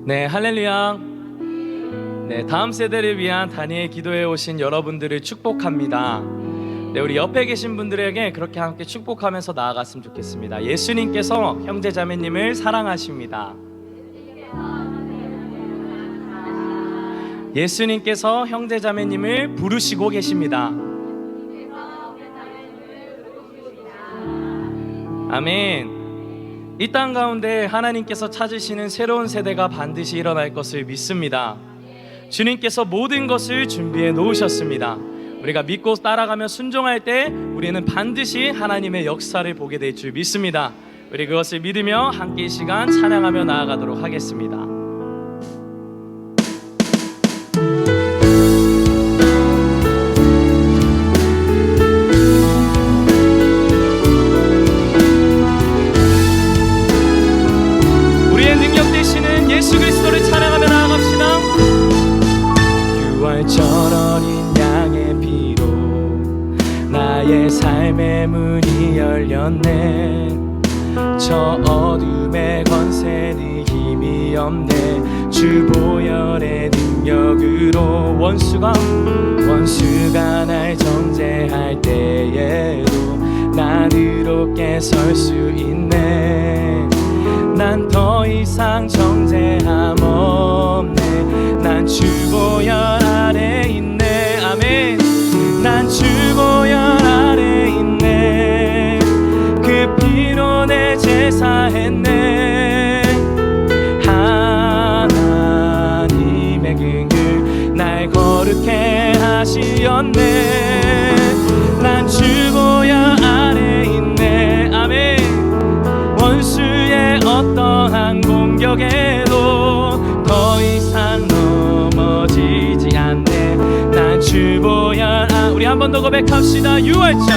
네, 할렐루야. 네, 다음 세대를 위한 다니엘 기도에 오신 여러분들을 축복합니다. 네, 우리 옆에 계신 분들에게 그렇게 함께 축복하면서 나아갔으면 좋겠습니다. 예수님께서 형제자매님을 사랑하십니다. 예수님께서 형제자매님을 부르시고 계십니다. 아멘. 이 땅 가운데 하나님께서 찾으시는 새로운 세대가 반드시 일어날 것을 믿습니다. 주님께서 모든 것을 준비해 놓으셨습니다. 우리가 믿고 따라가며 순종할 때 우리는 반드시 하나님의 역사를 보게 될 줄 믿습니다. 우리 그것을 믿으며 함께 이 시간 찬양하며 나아가도록 하겠습니다. 우리의 능력 되시는 예수 그리스도를 찬양하며 나아갑시다. 6월절 어린 양의 피로 나의 삶의 문이 열렸네. 저 어둠의 권세는 힘이 없네. 주 보혈의 능력으로 원수가 날 정죄할 때에도 난 의롭게 설 수 있네. 난 더 이상 정죄함 없네. 난 주 보혈 아래 있네. 아멘. 난 주 보혈 아래 있네. 그 피로 내 제사했네. 하나님의 긍휼 날 거룩해 하시었네. 난 주 보혈 아래 있네. 아멘. 원수의 어떠한 공격에도 더 이상 넘어지지 않네. 난 주 보혈 우리 한 번 더 고백합시다. 6월절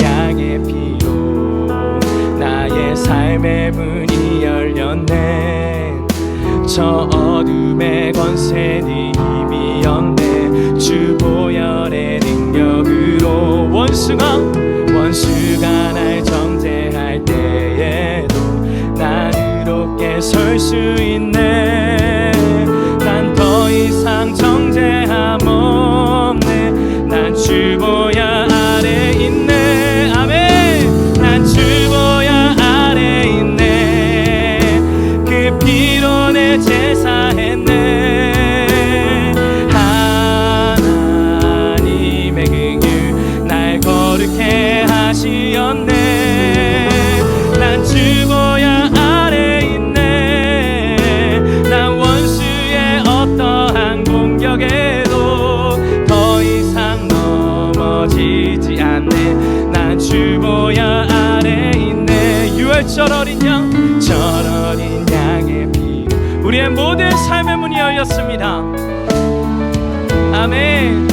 양의 피로 나의 삶의 문이 열렸네. 저 어둠의 권세는 힘이 없네. 주 보혈의 능력으로 원수가 날 정죄할 때에도 난 의롭게 설 수 있네. 난 더 이상 정죄함 없네. 난 주 보혈 아래 있네. 아멘. 난 주 보혈 아래 있네. 그 피로 내 제사했네. 하나님의 긍휼 날 거룩해 하시었네. 난 주 보혈 아래 있네. 난 원수의 어떠한 공격에도 더 이상 넘어지지 않네. 난 주 보혈 아래 있네. 6월절 어린 양의 피 우리의 모든 삶의 문이 열렸습니다. 아멘.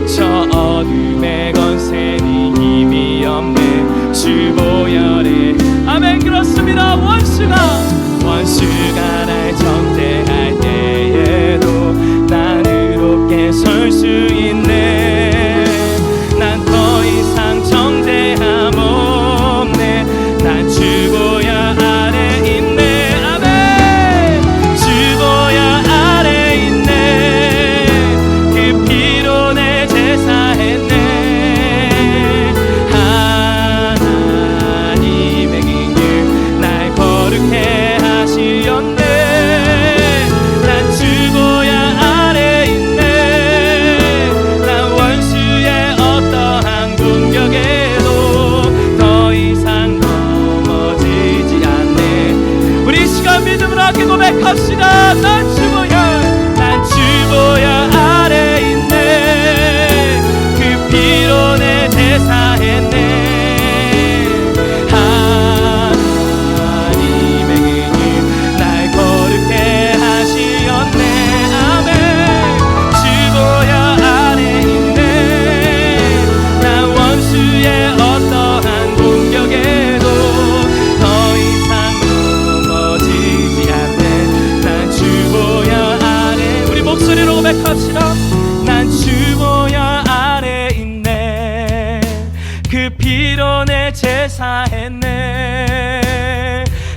저 어둠의 권세는 힘이 없네. 주 보혈에 아멘. 그렇습니다. 원수가 날 정죄할 때에도 난 의롭게 설 수 있네. 난 더 이상 정죄함 없네. 난 주 보혈 아래 있네. 아멘. 주 보혈 아래 있네. 그 피로 내 제사했네. 하나님의 긍휼 날 거룩해 하시었네. 난 주 보혈 아래 있네. 난 원수의 어떠한 공격에도 더 이상 넘어지지 않네. 우리 시간 믿음으로 함께 고백합시다. 난 주 보혈 아래 있네. 그 피로 내 제사했네. 하나님의 긍휼 날 거룩해 하시었네. 아멘. 주 보혈 아래 있네. 난 원수의 어떠한 공격에도 더 이상 넘어지지 않네. 난 주 보혈 아래 우리 목소리로 고백합시다. 난 주 보혈 아래 있네. 그 피로 내 제사했네.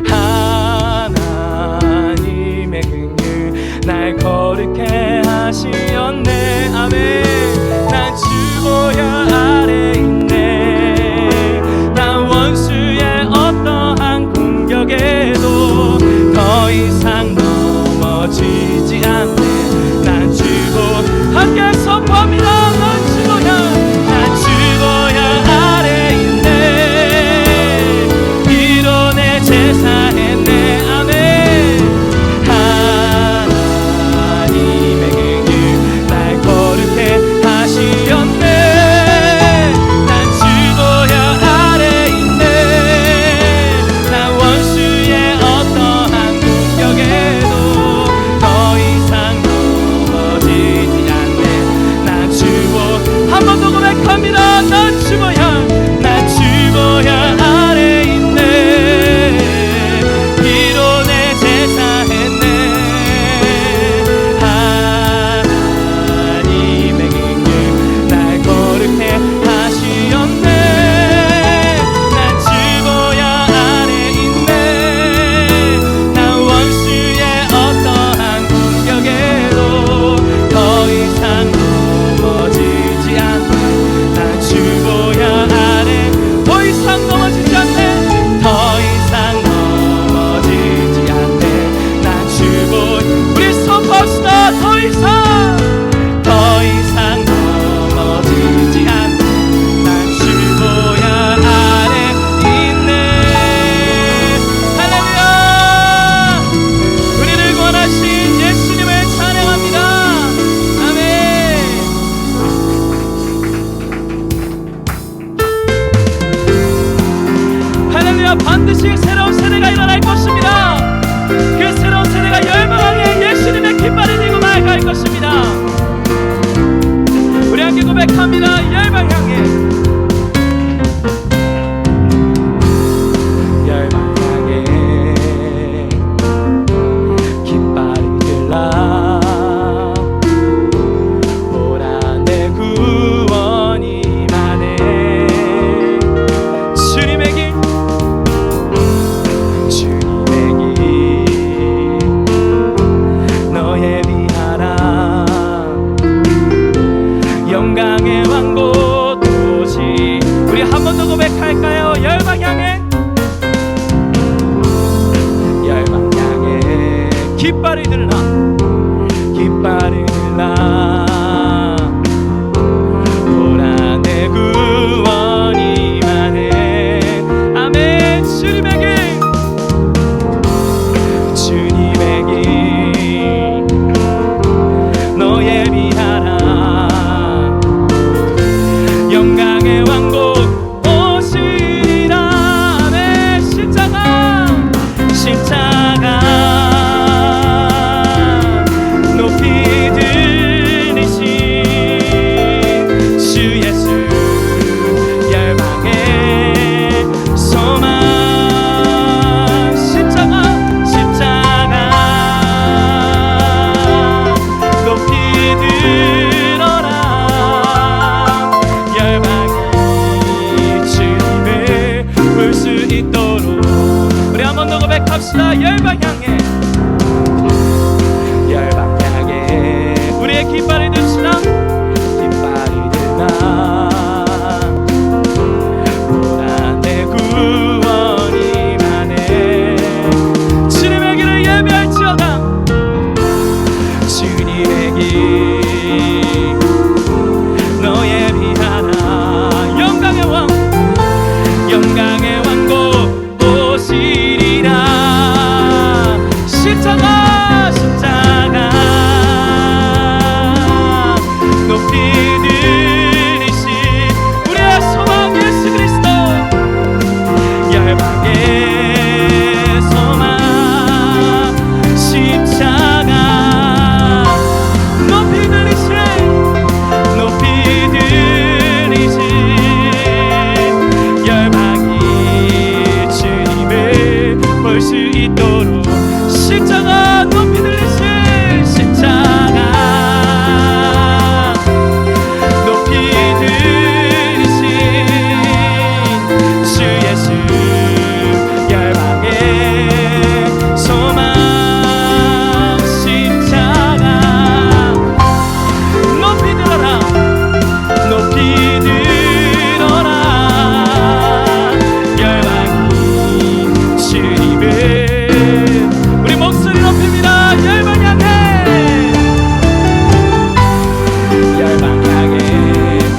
하나님 깃발을 들라, 깃발을 들라. 보라 내 구원이 많네. 아멘. 주님의 길 너 예비하라. 영광의 왕국 오시리라. 아멘. 십자가 높이 들리신 주 예수, 열방의 소망. 십자가 높이 들어라. 열방이 주님을 볼 수 있도록 우리 한 번 더 고백합시다. 열방 향해, 열방 향해 우리의 깃발을 드시라. 깃발을 들라. 보라 내 구원이 많네. 주님의 길을 예배할지어다. 주님의 길 너 예비하라. 영광의 왕, 영광의 왕국 오시리라. 십자가 높이 들리신 우리의 소망 예수 그리스도, 열방의 소망. 십자가 높이 들리신 열방이 주님을 볼 수 있도록. 십자가 높이 들리신, 십자가 높이 들리신 주 예수, 열방의 소망. 십자가 높이 들어라, 높이 들어라. 열방이 주님을 우리 목소리 높입니다. 열방 향해, 열방 향해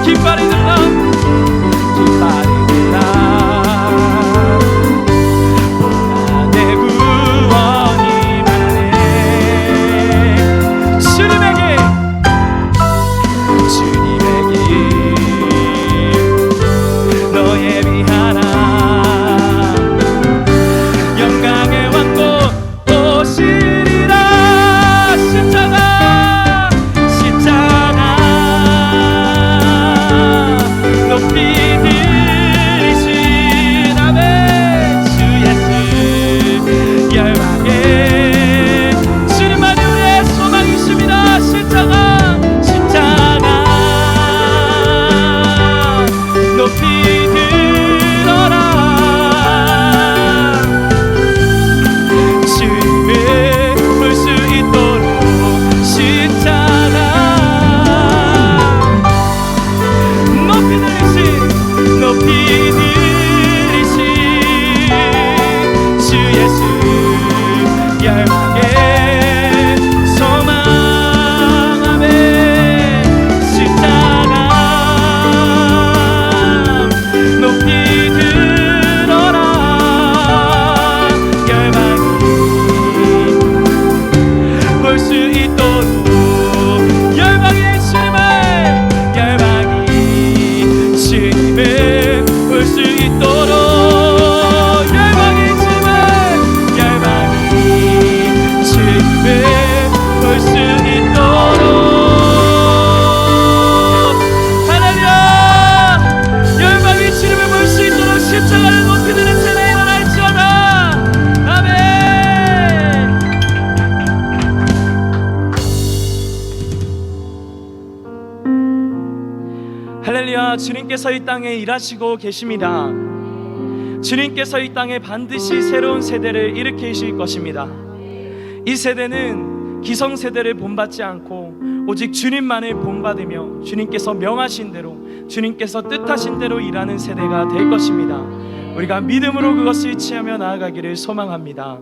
깃발이 들라, 깃발이 들라. 보라 내 구원이 많네. 주님의 길, 주님의 길 너 예비하라. 영광의 왕국 오시리라. 십자가 높이 들리신 아멘. 주 예수, 열방의 주님만이 우리의 소망이십니다. 십자가 높이 들어라. 주님을 볼 수 있도록. 십자가 높이 들리신, 높이 들리신 주 예수, 열방의 소망. 아멘. 십자가 높이 들어라. 열방이 볼 수 있도록. 열방이 주님을, 열방이 주님을 볼 수 있도록. 열방이 주님을, 열방이 주님을 볼 수 있도록. 주님을 볼 수 있도록 십자가를 높이 드는 세대 일어날지어다. 아멘. 할렐루야. 주님께서 이 땅에 일하시고 계십니다. 주님께서 이 땅에 반드시 새로운 세대를 일으키실 것입니다. 이 세대는 기성세대를 본받지 않고 오직 주님만을 본받으며 주님께서 명하신 대로, 주님께서 뜻하신 대로 일하는 세대가 될 것입니다. 우리가 믿음으로 그것을 취하며 나아가기를 소망합니다.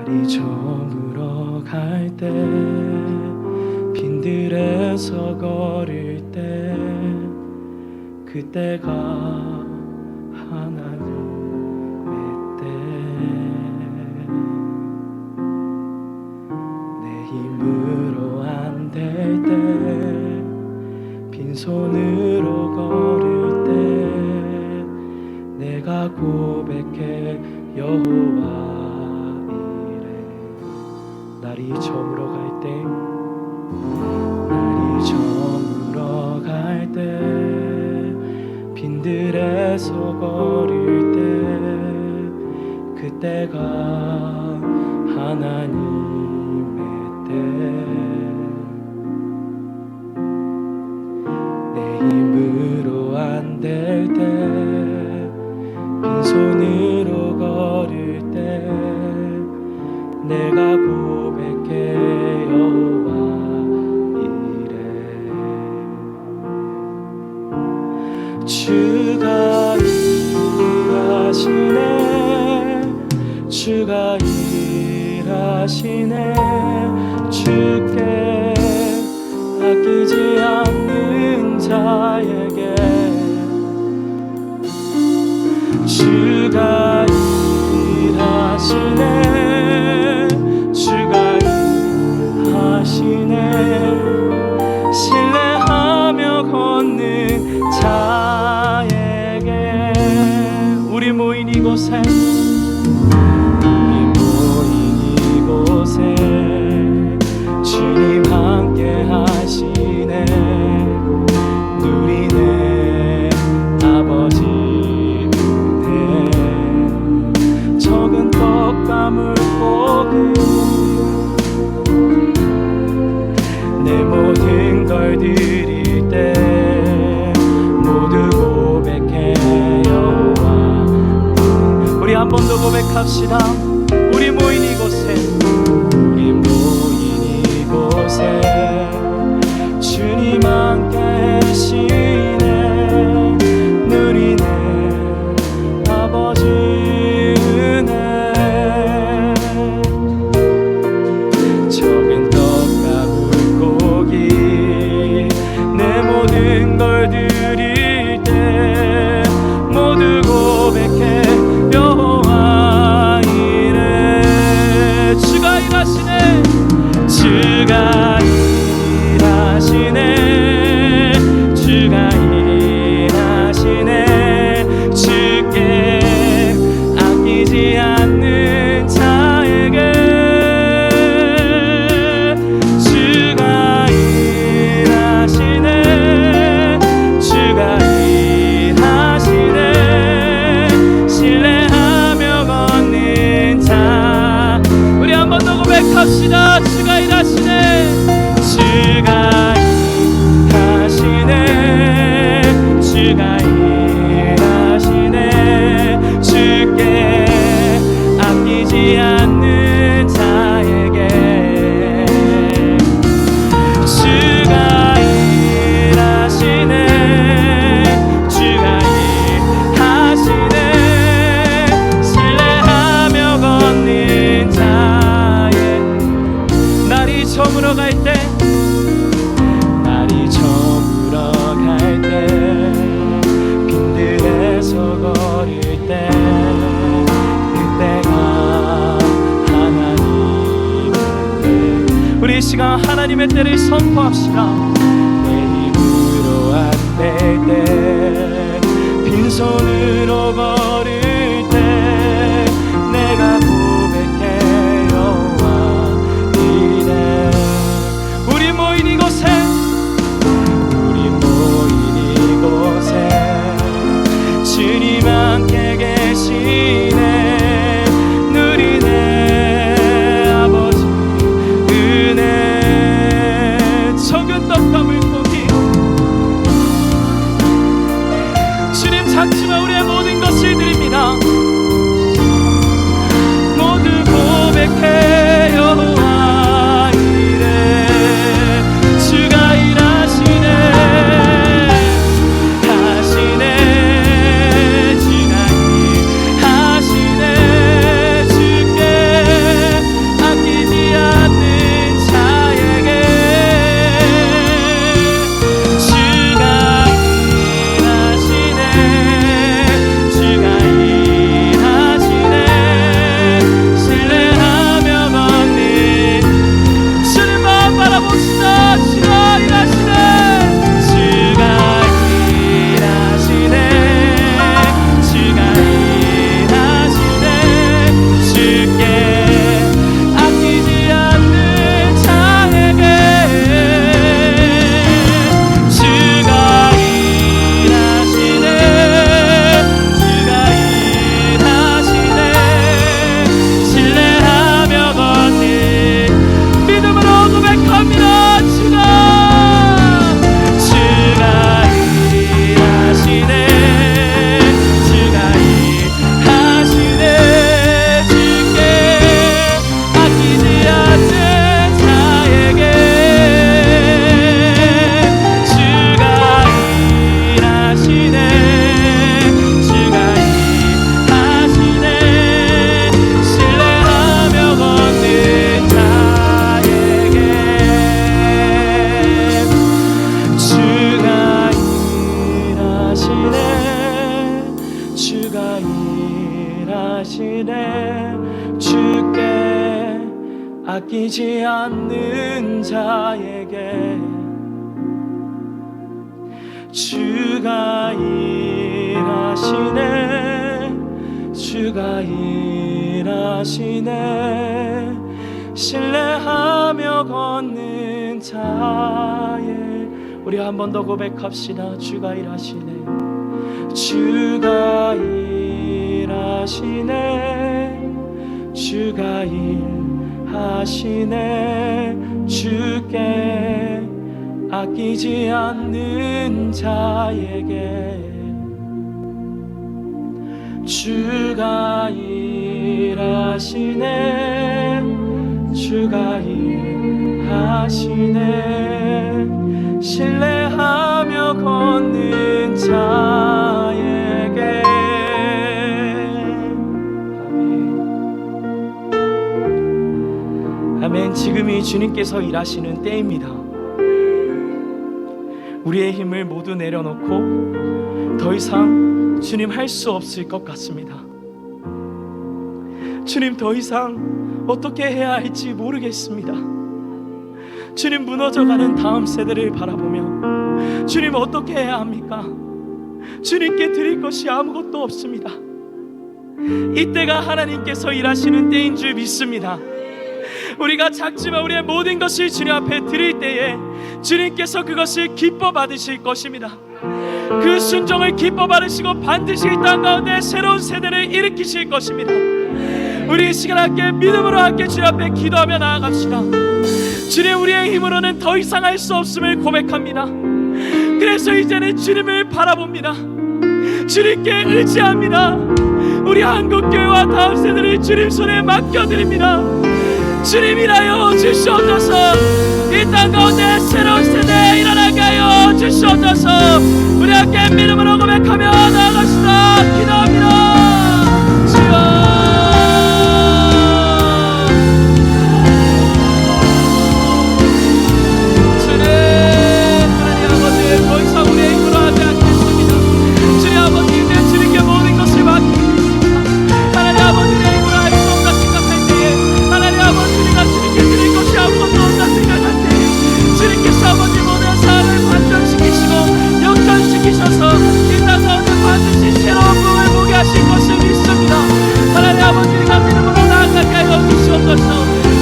날이 저물어 갈 때 빈들에서 걸을 때 그때가 하나님의 때 내 힘으로 안 될 때 빈손으로 걸을 때 내가 고백해 여호와 이래 날이 저물어 갈 때 날이 저물어 갈 때 빈들에서 걸을 때 그때가 하나님의 때 내 힘으로 안 될 때 빈손으로 걸을 때 내가 고백해 여호와 이래 주가 일하시네 주가 일하시네 주께 아끼지 않는 자에게 주가 일하시네 주가 일하시네 신뢰하며 걷는 자에게 우리 모인 이곳에 주님 함께 하시네 누리네 아버지 은혜 적은 떡과 물고기 내 모든 걸 드릴 때 모두 고백해 여호와 우리 한 번 더 고백합시다 우리 모인 이곳에 주님 함께 계시네 누리네 아버지 은혜 적은 떡과 물고기 내 모든 걸 드릴 때 모두 고백해 여호와 이래 주가 일하시네 주가 일하시네 주가 일하시네 주께 아끼지 않는 자에게 주가 일하시네 주가 일하시네 신뢰하며 걷는 자 우리 한 번 더 고백합시다 주가 일하시네 주가 일하시네 주가 일하시네 주께 아끼지 않는 자에게 주가 일하시네 주가 일하시네 신뢰하며 걷는 자의 날이 저물어 갈 때 날이 저물어 갈 때 빈들에서 걸을 때 그때가 하나님의 때 우리 이 시간 하나님의 때를 선포합시다 내 힘으로 안 될 때 빈손으로 걸을 때 내가 고백해 여호와 이래 우리 모인 이곳에 주님 함께 계시네 누리네 아버지 은혜 적은 떡과 물고기 주님 작지만 우리의 모든 것을 드립니다 아끼지 않는 자에게 주가 일하시네, 주가 일하시네. 신뢰하며 걷는 자에 우리 한 번 더 고백합시다. 주가 일하시네, 주가 일하시네, 주가 일하시네. 주께 아끼지 않는 자에게 주가 일하시네, 주가 일하시네. 신뢰하며 걷는 자에게. 아멘. 아멘. 지금이 주님께서 일하시는 때입니다. 우리의 힘을 모두 내려놓고 더 이상 주님 할 수 없을 것 같습니다. 주님, 더 이상 어떻게 해야 할지 모르겠습니다. 주님, 무너져가는 다음 세대를 바라보며 주님, 어떻게 해야 합니까? 주님께 드릴 것이 아무것도 없습니다. 이때가 하나님께서 일하시는 때인 줄 믿습니다. 우리가 작지만 우리의 모든 것을 주님 앞에 드릴 때에 주님께서 그것을 기뻐 받으실 것입니다. 그 순종을 기뻐 받으시고 반드시 이 땅 가운데 새로운 세대를 일으키실 것입니다. 우리 이 시간 함께 믿음으로 함께 주님 앞에 기도하며 나아갑시다. 주님, 우리의 힘으로는 더 이상 할 수 없음을 고백합니다. 그래서 이제는 주님을 바라봅니다. 주님께 의지합니다. 우리 한국교회와 다음 세대를 주님 손에 맡겨드립니다. 주님, 일하여 주시옵소서. 이 땅 가운데 새로운 세대에 일어나게 하여 주시옵소서. 우리 함께 믿음으로 고백하며 나아갑시다. 기도합니다. 주여,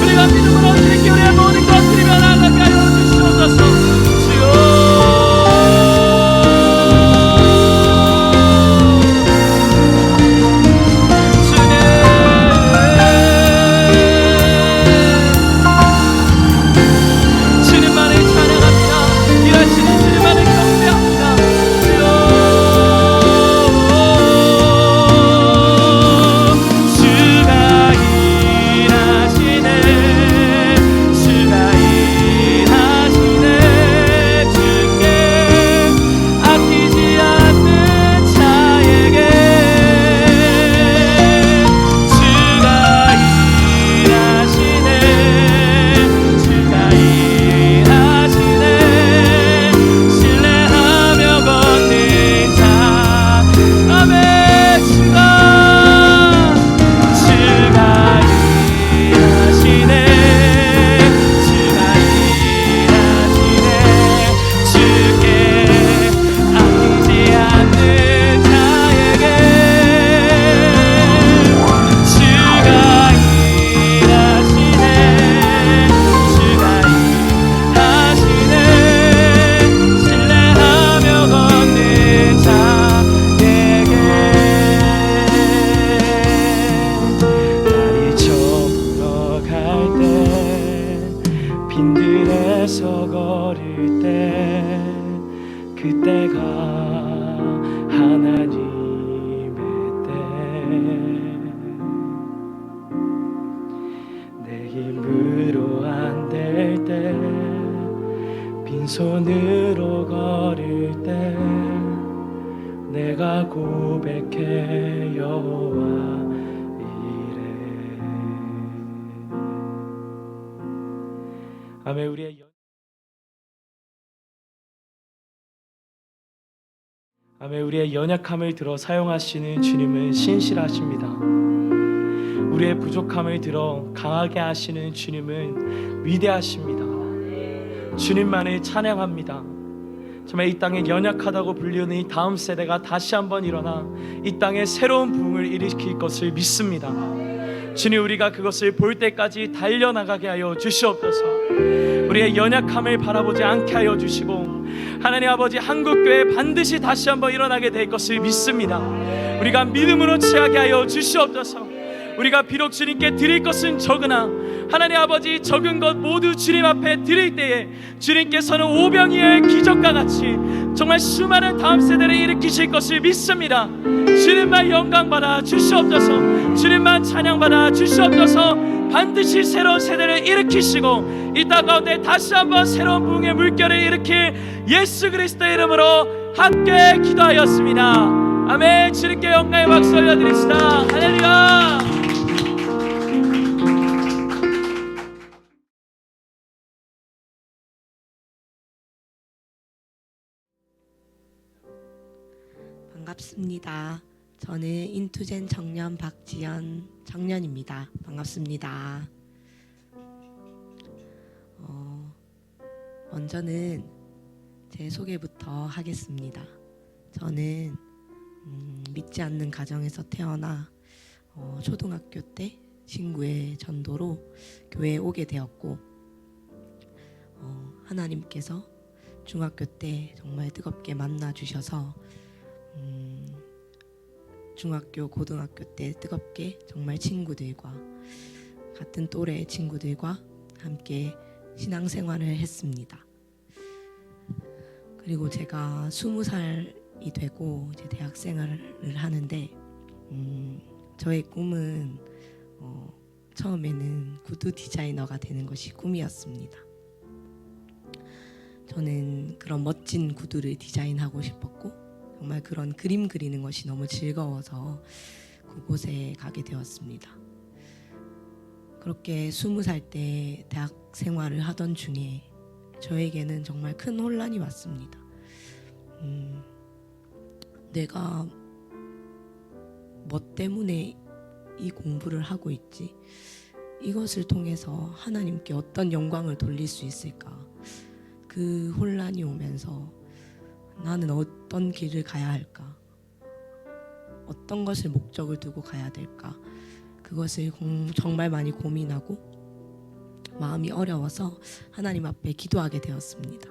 우리가 믿음으로 주님께 우리의 모든 것 드리며 나아가게 하여 주시옵소서. 주님만을 찬양합니다. 일하시는 주님만을 경배합니다. 빈들에서 걸을 때 그때가 하나님의 때. 내 힘으로 안 될 때 빈손으로 걸을 때 내가 고백해 여호와 아멘. 우리의 연약함을 들어 사용하시는 주님은 신실하십니다. 우리의 부족함을 들어 강하게 하시는 주님은 위대하십니다. 주님만을 찬양합니다. 정말 이 땅에 연약하다고 불리는 이 다음 세대가 다시 한번 일어나 이 땅에 새로운 부흥을 일으킬 것을 믿습니다. 주님, 우리가 그것을 볼 때까지 달려나가게 하여 주시옵소서. 우리의 연약함을 바라보지 않게 하여 주시고, 하나님 아버지, 한국교회 반드시 다시 한번 일어나게 될 것을 믿습니다. 우리가 믿음으로 취하게 하여 주시옵소서. 우리가 비록 주님께 드릴 것은 적으나 하나님 아버지, 적은 것 모두 주님 앞에 드릴 때에 주님께서는 오병이어의 기적과 같이 정말 수많은 다음 세대를 일으키실 것을 믿습니다. 주님만 영광받아 주시옵소서. 주님만 찬양받아 주시옵소서. 반드시 새로운 세대를 일으키시고 이 땅 가운데 다시 한번 새로운 부흥의 물결을 일으킬 예수 그리스도의 이름으로 함께 기도하였습니다. 아멘. 주님께 영광의 박수 올려드립시다. 할렐루야. 반갑습니다. 저는 인투젠 청년 박지연 청년입니다. 반갑습니다. 먼저는 제 소개부터 하겠습니다. 저는 믿지 않는 가정에서 태어나 초등학교 때 친구의 전도로 교회에 오게 되었고, 하나님께서 중학교 때 정말 뜨겁게 만나 주셔서 중학교, 고등학교 때 뜨겁게 정말 친구들과, 같은 또래 친구들과 함께 신앙생활을 했습니다. 그리고 제가 20살이 되고 이제 대학생활을 하는데 저의 꿈은 처음에는 구두 디자이너가 되는 것이 꿈이었습니다. 저는 그런 멋진 구두를 디자인하고 싶었고, 정말 그런 그림 그리는 것이 너무 즐거워서 그곳에 가게 되었습니다. 그렇게 20살 때 대학 생활을 하던 중에 저에게는 정말 큰 혼란이 왔습니다. 내가 뭐 때문에 이 공부를 하고 있지? 이것을 통해서 하나님께 어떤 영광을 돌릴 수 있을까? 그 혼란이 오면서 나는 어떤 길을 가야 할까? 어떤 것을 목적을 두고 가야 될까? 그것을 정말 많이 고민하고 마음이 어려워서 하나님 앞에 기도하게 되었습니다.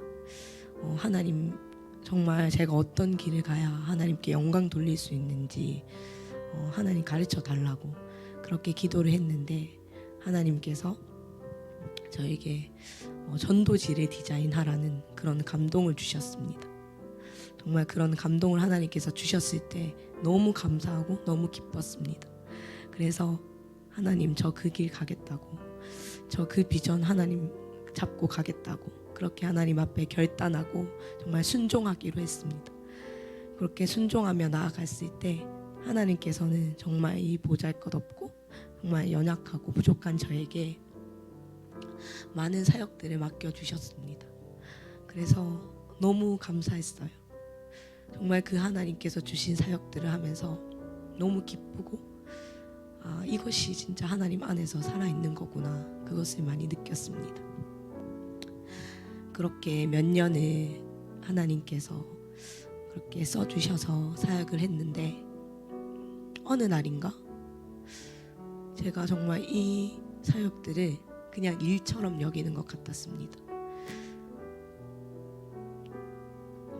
하나님, 정말 제가 어떤 길을 가야 하나님께 영광 돌릴 수 있는지 하나님 가르쳐 달라고 그렇게 기도를 했는데, 하나님께서 저에게 전도지를 디자인하라는 그런 감동을 주셨습니다. 정말 그런 감동을 하나님께서 주셨을 때 너무 감사하고 너무 기뻤습니다. 그래서 하나님, 저 그 길 가겠다고, 저 그 비전 하나님 잡고 가겠다고 그렇게 하나님 앞에 결단하고 정말 순종하기로 했습니다. 그렇게 순종하며 나아갔을 때 하나님께서는 정말 이 보잘것없고 정말 연약하고 부족한 저에게 많은 사역들을 맡겨주셨습니다. 그래서 너무 감사했어요. 정말 그 하나님께서 주신 사역들을 하면서 너무 기쁘고, 이것이 진짜 하나님 안에서 살아있는 거구나, 그것을 많이 느꼈습니다. 그렇게 몇 년을 하나님께서 그렇게 써주셔서 사역을 했는데, 어느 날인가 제가 정말 이 사역들을 그냥 일처럼 여기는 것 같았습니다.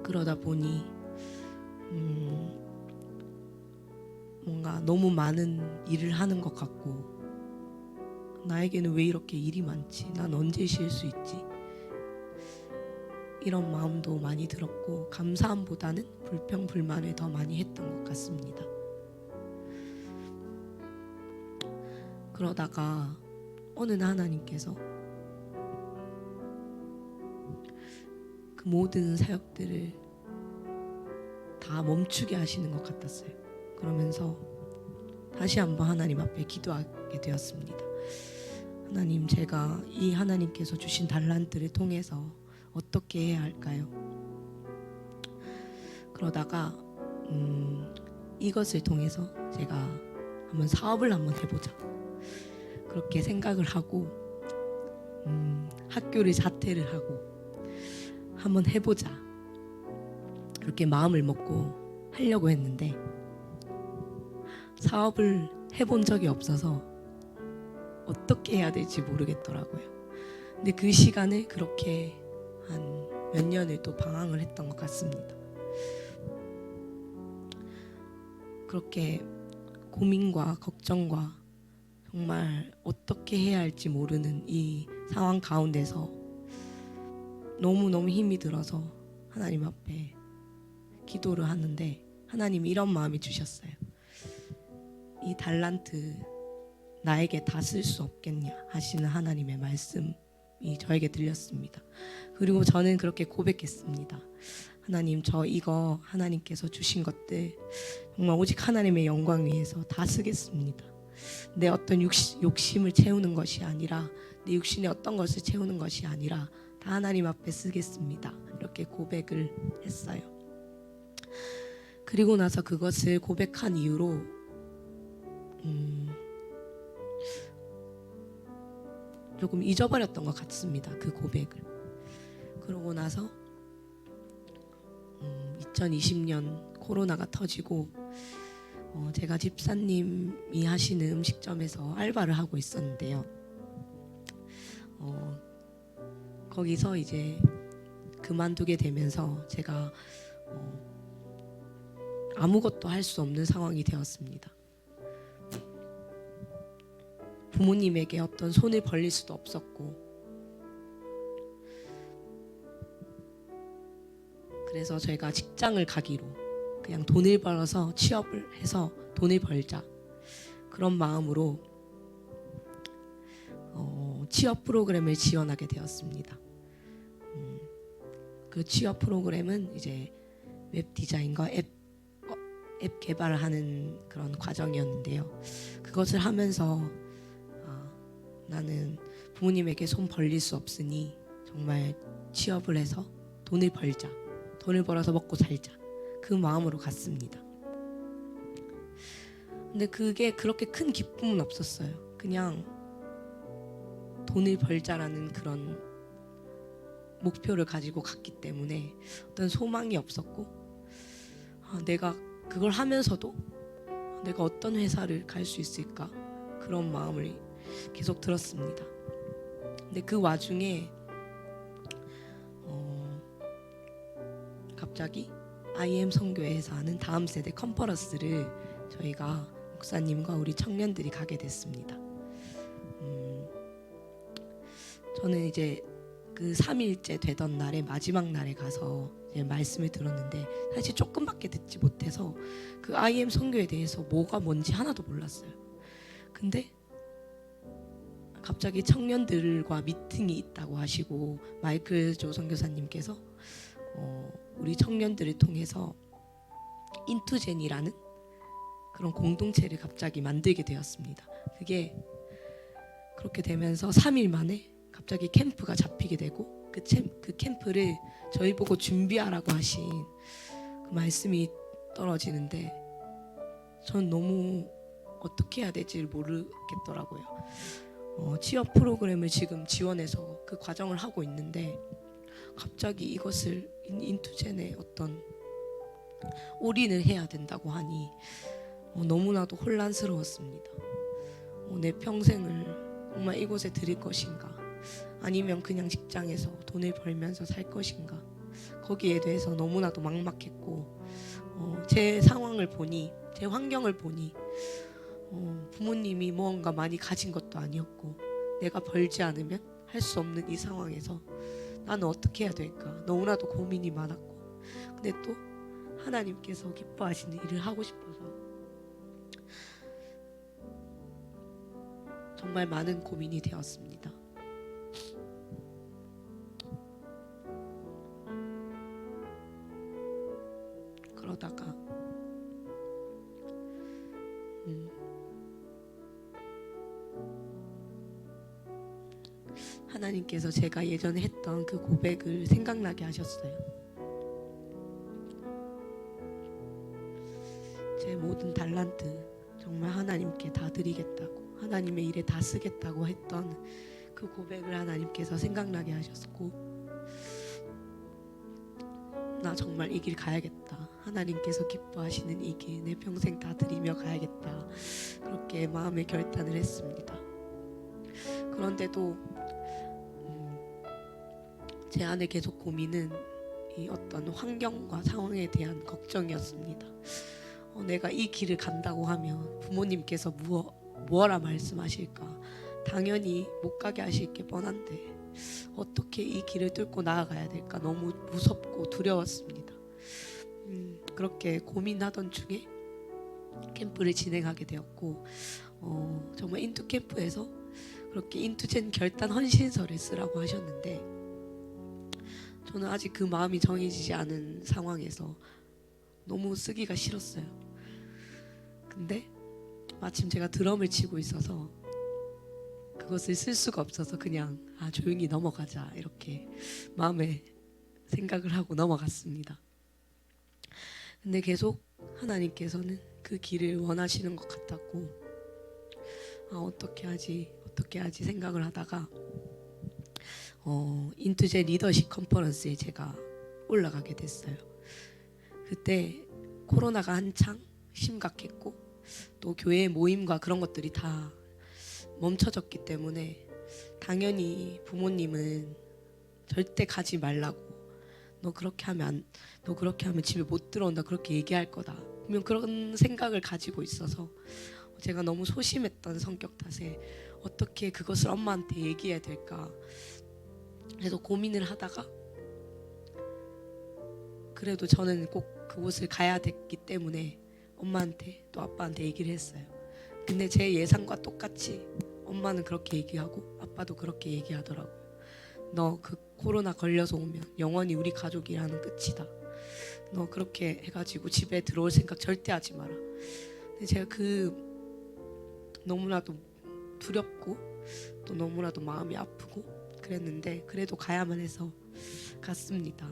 그러다 보니 뭔가 너무 많은 일을 하는 것 같고, 나에게는 왜 이렇게 일이 많지? 난 언제 쉴 수 있지? 이런 마음도 많이 들었고, 감사함보다는 불평, 불만을 더 많이 했던 것 같습니다. 그러다가 어느 날 하나님께서 그 모든 사역들을 다 멈추게 하시는 것 같았어요. 그러면서 다시 한번 하나님 앞에 기도하게 되었습니다. 하나님, 제가 이 하나님께서 주신 달란트를 통해서 어떻게 해야 할까요? 그러다가 이것을 통해서 제가 한번 사업을 한번 해보자. 그렇게 생각을 하고 학교를 자퇴를 하고 한번 해보자 그렇게 마음을 먹고 하려고 했는데 사업을 해본 적이 없어서 어떻게 해야 될지 모르겠더라고요. 근데 그 시간을 그렇게 한 몇 년을 또 방황을 했던 것 같습니다. 그렇게 고민과 걱정과 정말 어떻게 해야 할지 모르는 이 상황 가운데서 너무너무 힘이 들어서 하나님 앞에 기도를 하는데 하나님이 이런 마음이 주셨어요. 이 달란트 나에게 다 쓸 수 없겠냐 하시는 하나님의 말씀이 저에게 들렸습니다. 그리고 저는 그렇게 고백했습니다. 하나님, 저 이거 하나님께서 주신 것들 정말 오직 하나님의 영광 위해서 다 쓰겠습니다. 내 어떤 욕심을 채우는 것이 아니라 내 육신의 어떤 것을 채우는 것이 아니라 다 하나님 앞에 쓰겠습니다. 이렇게 고백을 했어요. 그리고 나서 그것을 고백한 이후로 조금 잊어버렸던 것 같습니다. 그 고백을. 그러고 나서 2020년 코로나가 터지고 제가 집사님이 하시는 음식점에서 알바를 하고 있었는데요. 거기서 이제 그만두게 되면서 제가 아무것도 할 수 없는 상황이 되었습니다. 부모님에게 어떤 손을 벌릴 수도 없었고, 그래서 저희가 직장을 가기로 그냥 돈을 벌어서 취업을 해서 돈을 벌자 그런 마음으로 취업 프로그램을 지원하게 되었습니다. 그 취업 프로그램은 이제 웹 디자인과 앱 개발을 하는 그런 과정이었는데요. 그것을 하면서 나는 부모님에게 손 벌릴 수 없으니 정말 취업을 해서 돈을 벌자, 돈을 벌어서 먹고 살자, 그 마음으로 갔습니다. 근데 그게 그렇게 큰 기쁨은 없었어요. 그냥 돈을 벌자라는 그런 목표를 가지고 갔기 때문에 어떤 소망이 없었고, 내가 그걸 하면서도 내가 어떤 회사를 갈 수 있을까, 그런 마음을 계속 들었습니다. 근데 그 와중에 갑자기 IM 선교회에서 하는 다음 세대 컨퍼런스를 저희가 목사님과 우리 청년들이 가게 됐습니다. 저는 이제 그 3일째 되던 날에 마지막 날에 가서 이제 말씀을 들었는데 사실 조금밖에 듣지 못해서 그 IM 선교에 대해서 뭐가 뭔지 하나도 몰랐어요. 근데 갑자기 청년들과 미팅이 있다고 하시고 마이클 조 선교사님께서 우리 청년들을 통해서 인투젠이라는 그런 공동체를 갑자기 만들게 되었습니다. 그게 그렇게 되면서 3일 만에 갑자기 캠프가 잡히게 되고 그 캠프를 저희 보고 준비하라고 하신 그 말씀이 떨어지는데 전 너무 어떻게 해야 될지 모르겠더라고요. 취업 프로그램을 지금 지원해서 그 과정을 하고 있는데 갑자기 이것을 인투젠에 어떤 올인을 해야 된다고 하니 너무나도 혼란스러웠습니다. 내 평생을 정말 이곳에 드릴 것인가, 아니면 그냥 직장에서 돈을 벌면서 살 것인가, 거기에 대해서 너무나도 막막했고, 제 상황을 보니, 제 환경을 보니 부모님이 무언가 많이 가진 것도 아니었고 내가 벌지 않으면 할 수 없는 이 상황에서 나는 어떻게 해야 될까 너무나도 고민이 많았고, 근데 또 하나님께서 기뻐하시는 일을 하고 싶어서 정말 많은 고민이 되었습니다. 그러다가 하나님께서 제가 예전에 했던 그 고백을 생각나게 하셨어요. 제 모든 달란트 정말 하나님께 다 드리겠다고, 하나님의 일에 다 쓰겠다고 했던 그 고백을 하나님께서 생각나게 하셨고, 나 정말 이 길 가야겠다, 하나님께서 기뻐하시는 이 길 내 평생 다 드리며 가야겠다, 그렇게 마음의 결단을 했습니다. 그런데도 제 안에 계속 고민은 이 어떤 환경과 상황에 대한 걱정이었습니다. 내가 이 길을 간다고 하면 부모님께서 무엇라 말씀하실까? 당연히 못 가게 하실 게 뻔한데 어떻게 이 길을 뚫고 나아가야 될까? 너무 무섭고 두려웠습니다. 그렇게 고민하던 중에 캠프를 진행하게 되었고, 정말 인투 캠프에서 그렇게 인투젠 결단 헌신서를 쓰라고 하셨는데, 저는 아직 그 마음이 정해지지 않은 상황에서 너무 쓰기가 싫었어요. 근데 마침 제가 드럼을 치고 있어서 그것을 쓸 수가 없어서 그냥 조용히 넘어가자, 이렇게 마음에 생각을 하고 넘어갔습니다. 근데 계속 하나님께서는 그 길을 원하시는 것 같았고, 어떻게 하지 생각을 하다가 인투제 리더십 컨퍼런스에 제가 올라가게 됐어요. 그때 코로나가 한창 심각했고 또 교회 모임과 그런 것들이 다 멈춰졌기 때문에 당연히 부모님은 절대 가지 말라고, 너 그렇게 하면 집에 못 들어온다, 그렇게 얘기할 거다, 분명 그런 생각을 가지고 있어서 제가 너무 소심했던 성격 탓에 어떻게 그것을 엄마한테 얘기해야 될까 그래서 고민을 하다가, 그래도 저는 꼭 그곳을 가야 됐기 때문에 엄마한테 또 아빠한테 얘기를 했어요. 근데 제 예상과 똑같이 엄마는 그렇게 얘기하고 아빠도 그렇게 얘기하더라고요. 너 그 코로나 걸려서 오면 영원히 우리 가족이라는 끝이다. 너 그렇게 해가지고 집에 들어올 생각 절대 하지 마라. 근데 제가 너무나도 두렵고 또 너무나도 마음이 아프고 그랬는데 그래도 가야만 해서 갔습니다.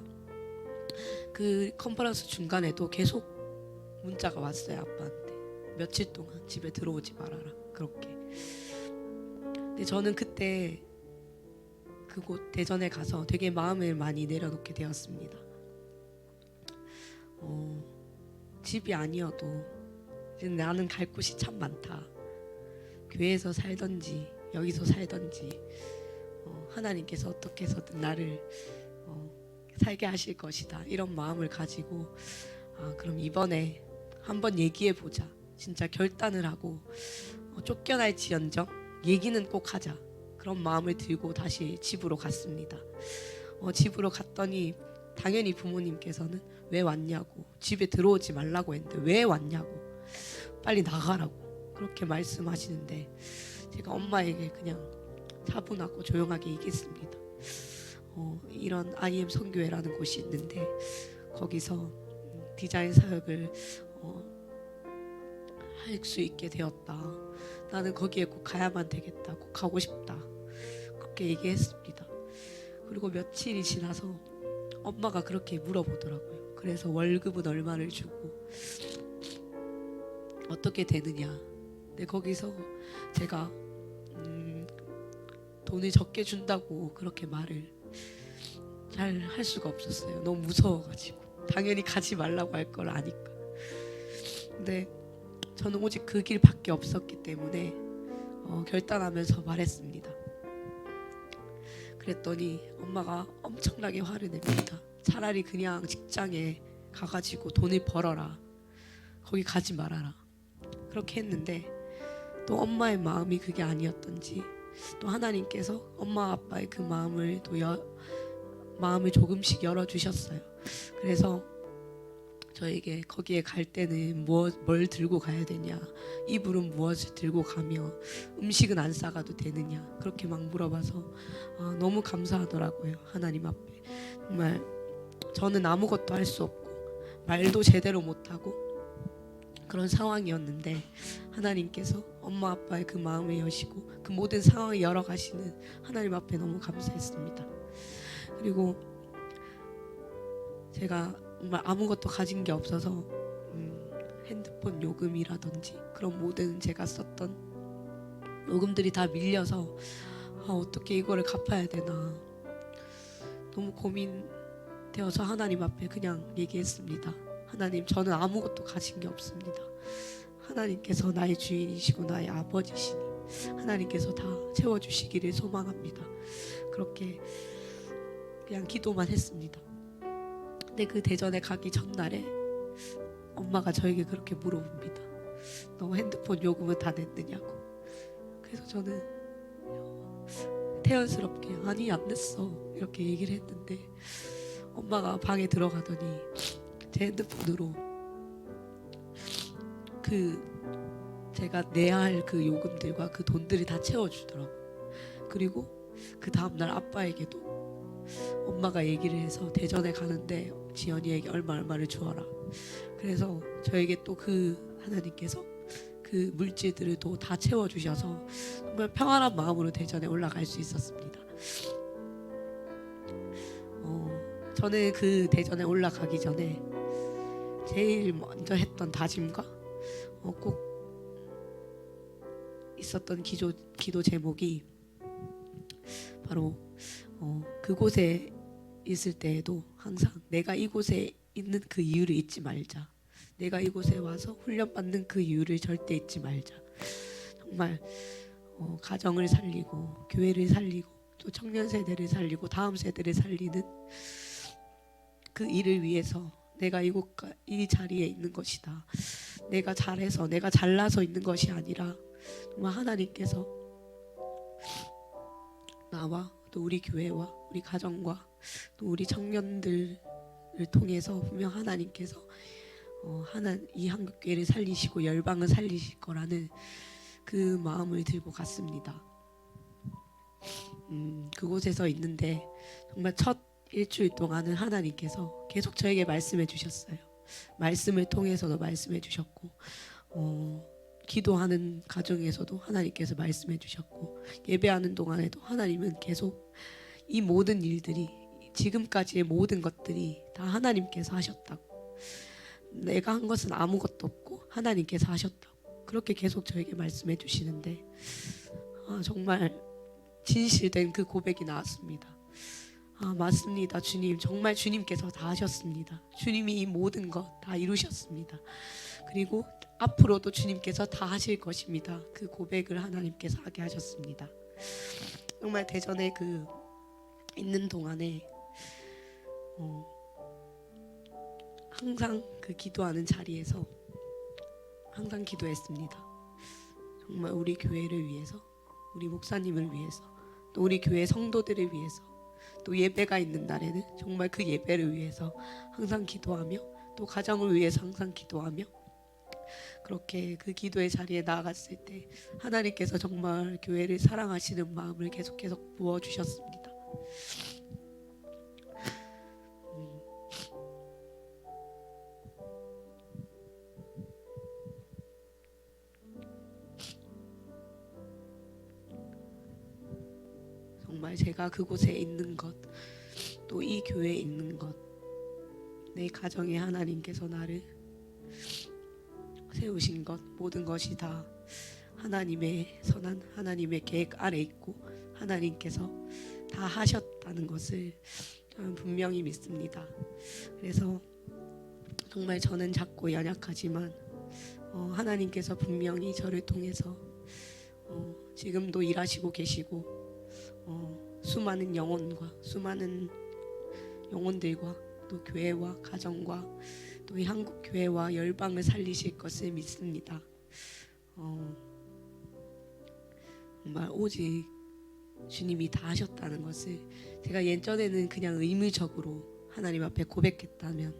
그 컨퍼런스 중간에도 계속 문자가 왔어요, 아빠한테. 며칠 동안 집에 들어오지 말아라, 그렇게. 근데 저는 그때 그곳 대전에 가서 되게 마음을 많이 내려놓게 되었습니다. 집이 아니어도 이제 나는 갈 곳이 참 많다. 교회에서 살던지 여기서 살던지 하나님께서 어떻게 해서든 나를 살게 하실 것이다, 이런 마음을 가지고 그럼 이번에 한번 얘기해보자, 진짜 결단을 하고 쫓겨날지언정 얘기는 꼭 하자, 그런 마음을 들고 다시 집으로 갔습니다. 집으로 갔더니 당연히 부모님께서는 왜 왔냐고, 집에 들어오지 말라고 했는데 왜 왔냐고, 빨리 나가라고 그렇게 말씀하시는데 제가 엄마에게 그냥 차분하고 조용하게 얘기했습니다. 이런 IM 선교회라는 곳이 있는데 거기서 디자인 사역을 할 수 있게 되었다. 나는 거기에 꼭 가야만 되겠다. 꼭 가고 싶다. 그렇게 얘기했습니다. 그리고 며칠이 지나서 엄마가 그렇게 물어보더라고요. 그래서 월급은 얼마를 주고 어떻게 되느냐. 근데 거기서 제가 돈을 적게 준다고 그렇게 말을 잘 할 수가 없었어요. 너무 무서워가지고. 당연히 가지 말라고 할 걸 아니까. 근데 저는 오직 그 길밖에 없었기 때문에 결단하면서 말했습니다. 그랬더니 엄마가 엄청나게 화를 냅니다. 차라리 그냥 직장에 가가지고 돈을 벌어라, 거기 가지 말아라, 그렇게 했는데 또 엄마의 마음이 그게 아니었던지 또 하나님께서 엄마 아빠의 그 마음을 마음을 조금씩 열어주셨어요. 그래서 저에게 거기에 갈 때는 뭘 들고 가야 되냐, 이불은 무엇을 들고 가며 음식은 안 싸가도 되느냐, 그렇게 막 물어봐서 너무 감사하더라고요. 하나님 앞에 정말 저는 아무것도 할 수 없고 말도 제대로 못하고 그런 상황이었는데 하나님께서 엄마 아빠의 그 마음을 여시고 그 모든 상황을 열어가시는 하나님 앞에 너무 감사했습니다. 그리고 제가 정말 아무것도 가진 게 없어서 핸드폰 요금이라든지 그런 모든 제가 썼던 요금들이 다 밀려서 어떻게 이거를 갚아야 되나 너무 고민되어서 하나님 앞에 그냥 얘기했습니다. 하나님, 저는 아무것도 가진 게 없습니다. 하나님께서 나의 주인이시고 나의 아버지시니 하나님께서 다 채워주시기를 소망합니다. 그렇게 그냥 기도만 했습니다. 근데 그 대전에 가기 전날에 엄마가 저에게 그렇게 물어봅니다. 너 핸드폰 요금은 다 냈느냐고. 그래서 저는 태연스럽게 아니 안 냈어 이렇게 얘기를 했는데 엄마가 방에 들어가더니 제 핸드폰으로 제가 내야 할 그 요금들과 그 돈들이 다 채워주더라고요. 그리고 그 다음날 아빠에게도 엄마가 얘기를 해서 대전에 가는데 지연이에게 얼마를 주어라. 그래서 저에게 또 그 하나님께서 그 물질들을 또 다 채워주셔서 정말 평안한 마음으로 대전에 올라갈 수 있었습니다. 저는 그 대전에 올라가기 전에 제일 먼저 했던 다짐과 꼭 있었던 기도 제목이 바로 그곳에 있을 때에도 항상 내가 이곳에 있는 그 이유를 잊지 말자. 내가 이곳에 와서 훈련받는 그 이유를 절대 잊지 말자. 정말 가정을 살리고 교회를 살리고 또 청년 세대를 살리고 다음 세대를 살리는 그 일을 위해서 내가 이 자리에 있는 것이다. 내가 잘해서 내가 잘나서 있는 것이 아니라 정말 하나님께서 나와 또 우리 교회와 우리 가정과 또 우리 청년들을 통해서 분명 하나님께서 이 한국교회를 살리시고 열방을 살리실 거라는 그 마음을 들고 갔습니다. 그곳에서 있는데 정말 첫 일주일 동안은 하나님께서 계속 저에게 말씀해 주셨어요. 말씀을 통해서도 말씀해 주셨고 기도하는 과정에서도 하나님께서 말씀해 주셨고 예배하는 동안에도 하나님은 계속 이 모든 일들이 지금까지의 모든 것들이 다 하나님께서 하셨다고, 내가 한 것은 아무것도 없고 하나님께서 하셨다고 그렇게 계속 저에게 말씀해 주시는데 정말 진실된 그 고백이 나왔습니다. 맞습니다. 주님, 정말 주님께서 다 하셨습니다. 주님이 이 모든 것 다 이루셨습니다. 그리고 앞으로도 주님께서 다 하실 것입니다. 그 고백을 하나님께서 하게 하셨습니다. 정말 대전에 있는 동안에 항상 그 기도하는 자리에서 항상 기도했습니다. 정말 우리 교회를 위해서, 우리 목사님을 위해서, 또 우리 교회 성도들을 위해서, 또 예배가 있는 날에는 정말 그 예배를 위해서 항상 기도하며 또 가정을 위해서 항상 기도하며 그렇게 그 기도의 자리에 나아갔을 때 하나님께서 정말 교회를 사랑하시는 마음을 계속 부어주셨습니다. 정말 제가 그곳에 있는 것, 또 이 교회에 있는 것, 내 가정에 하나님께서 나를 세우신 것, 모든 것이 다 하나님의 선한 하나님의 계획 아래 있고 하나님께서 다 하셨다는 것을 저는 분명히 믿습니다. 그래서 정말 저는 작고 연약하지만 하나님께서 분명히 저를 통해서 지금도 일하시고 계시고 수많은 수많은 영혼들과 또 교회와 가정과 또 이 한국 교회와 열방을 살리실 것을 믿습니다. 정말 오직 주님이 다 하셨다는 것을 제가 예전에는 그냥 의무적으로 하나님 앞에 고백했다면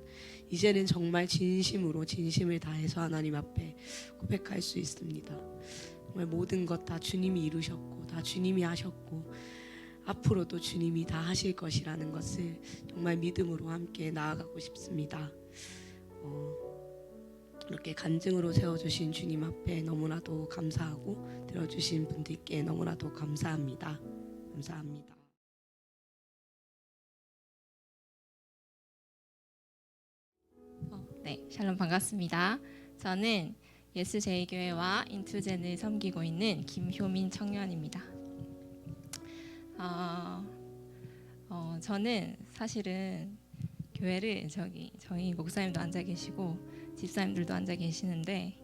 이제는 정말 진심으로 진심을 다해서 하나님 앞에 고백할 수 있습니다. 정말 모든 것 다 주님이 이루셨고 다 주님이 하셨고 앞으로도 주님이 다 하실 것이라는 것을 정말 믿음으로 함께 나아가고 싶습니다. 이렇게 간증으로 세워주신 주님 앞에 너무나도 감사하고 들어주신 분들께 너무나도 감사합니다. 감사합니다. 네, 샬롬 반갑습니다. 저는 예수제일교회와 인투젠을 섬기고 있는 김효민 청년입니다. 저는 사실은 교회를 저희 목사님도 앉아 계시고 집사님들도 앉아 계시는데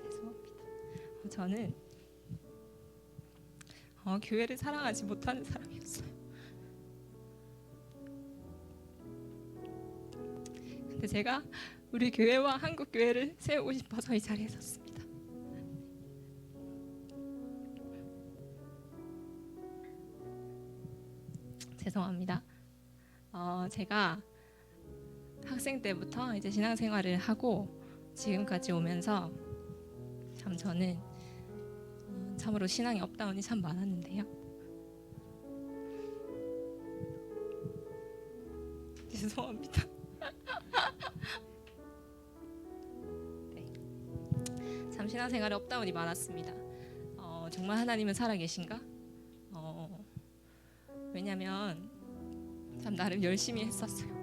죄송합니다. 저는 교회를 사랑하지 못하는 사람이었어요. 근데 제가 우리 교회와 한국 교회를 세우고 싶어서 이 자리에 섰습니다. 죄송합니다. 제가 학생 때부터 이제 신앙생활을 하고 지금까지 오면서 참 저는 참으로 신앙의 업다운이 참 많았는데요. 죄송합니다. 네. 참 신앙생활에 업다운이 많았습니다. 정말 하나님은 살아계신가? 왜냐면 참 나름 열심히 했었어요.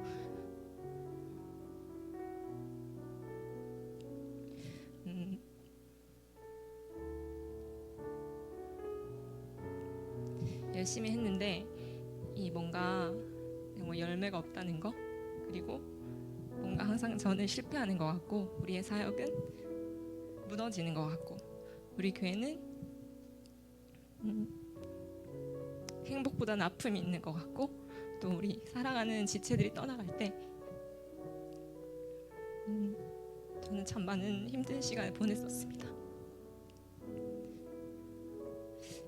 열심히 했는데 이 뭔가 열매가 없다는 거, 그리고 뭔가 항상 저는 실패하는 것 같고 우리의 사역은 무너지는 것 같고 우리 교회는 행복보다는 아픔이 있는 것 같고 또 우리 사랑하는 지체들이 떠나갈 때 저는 참 많은 힘든 시간을 보냈었습니다.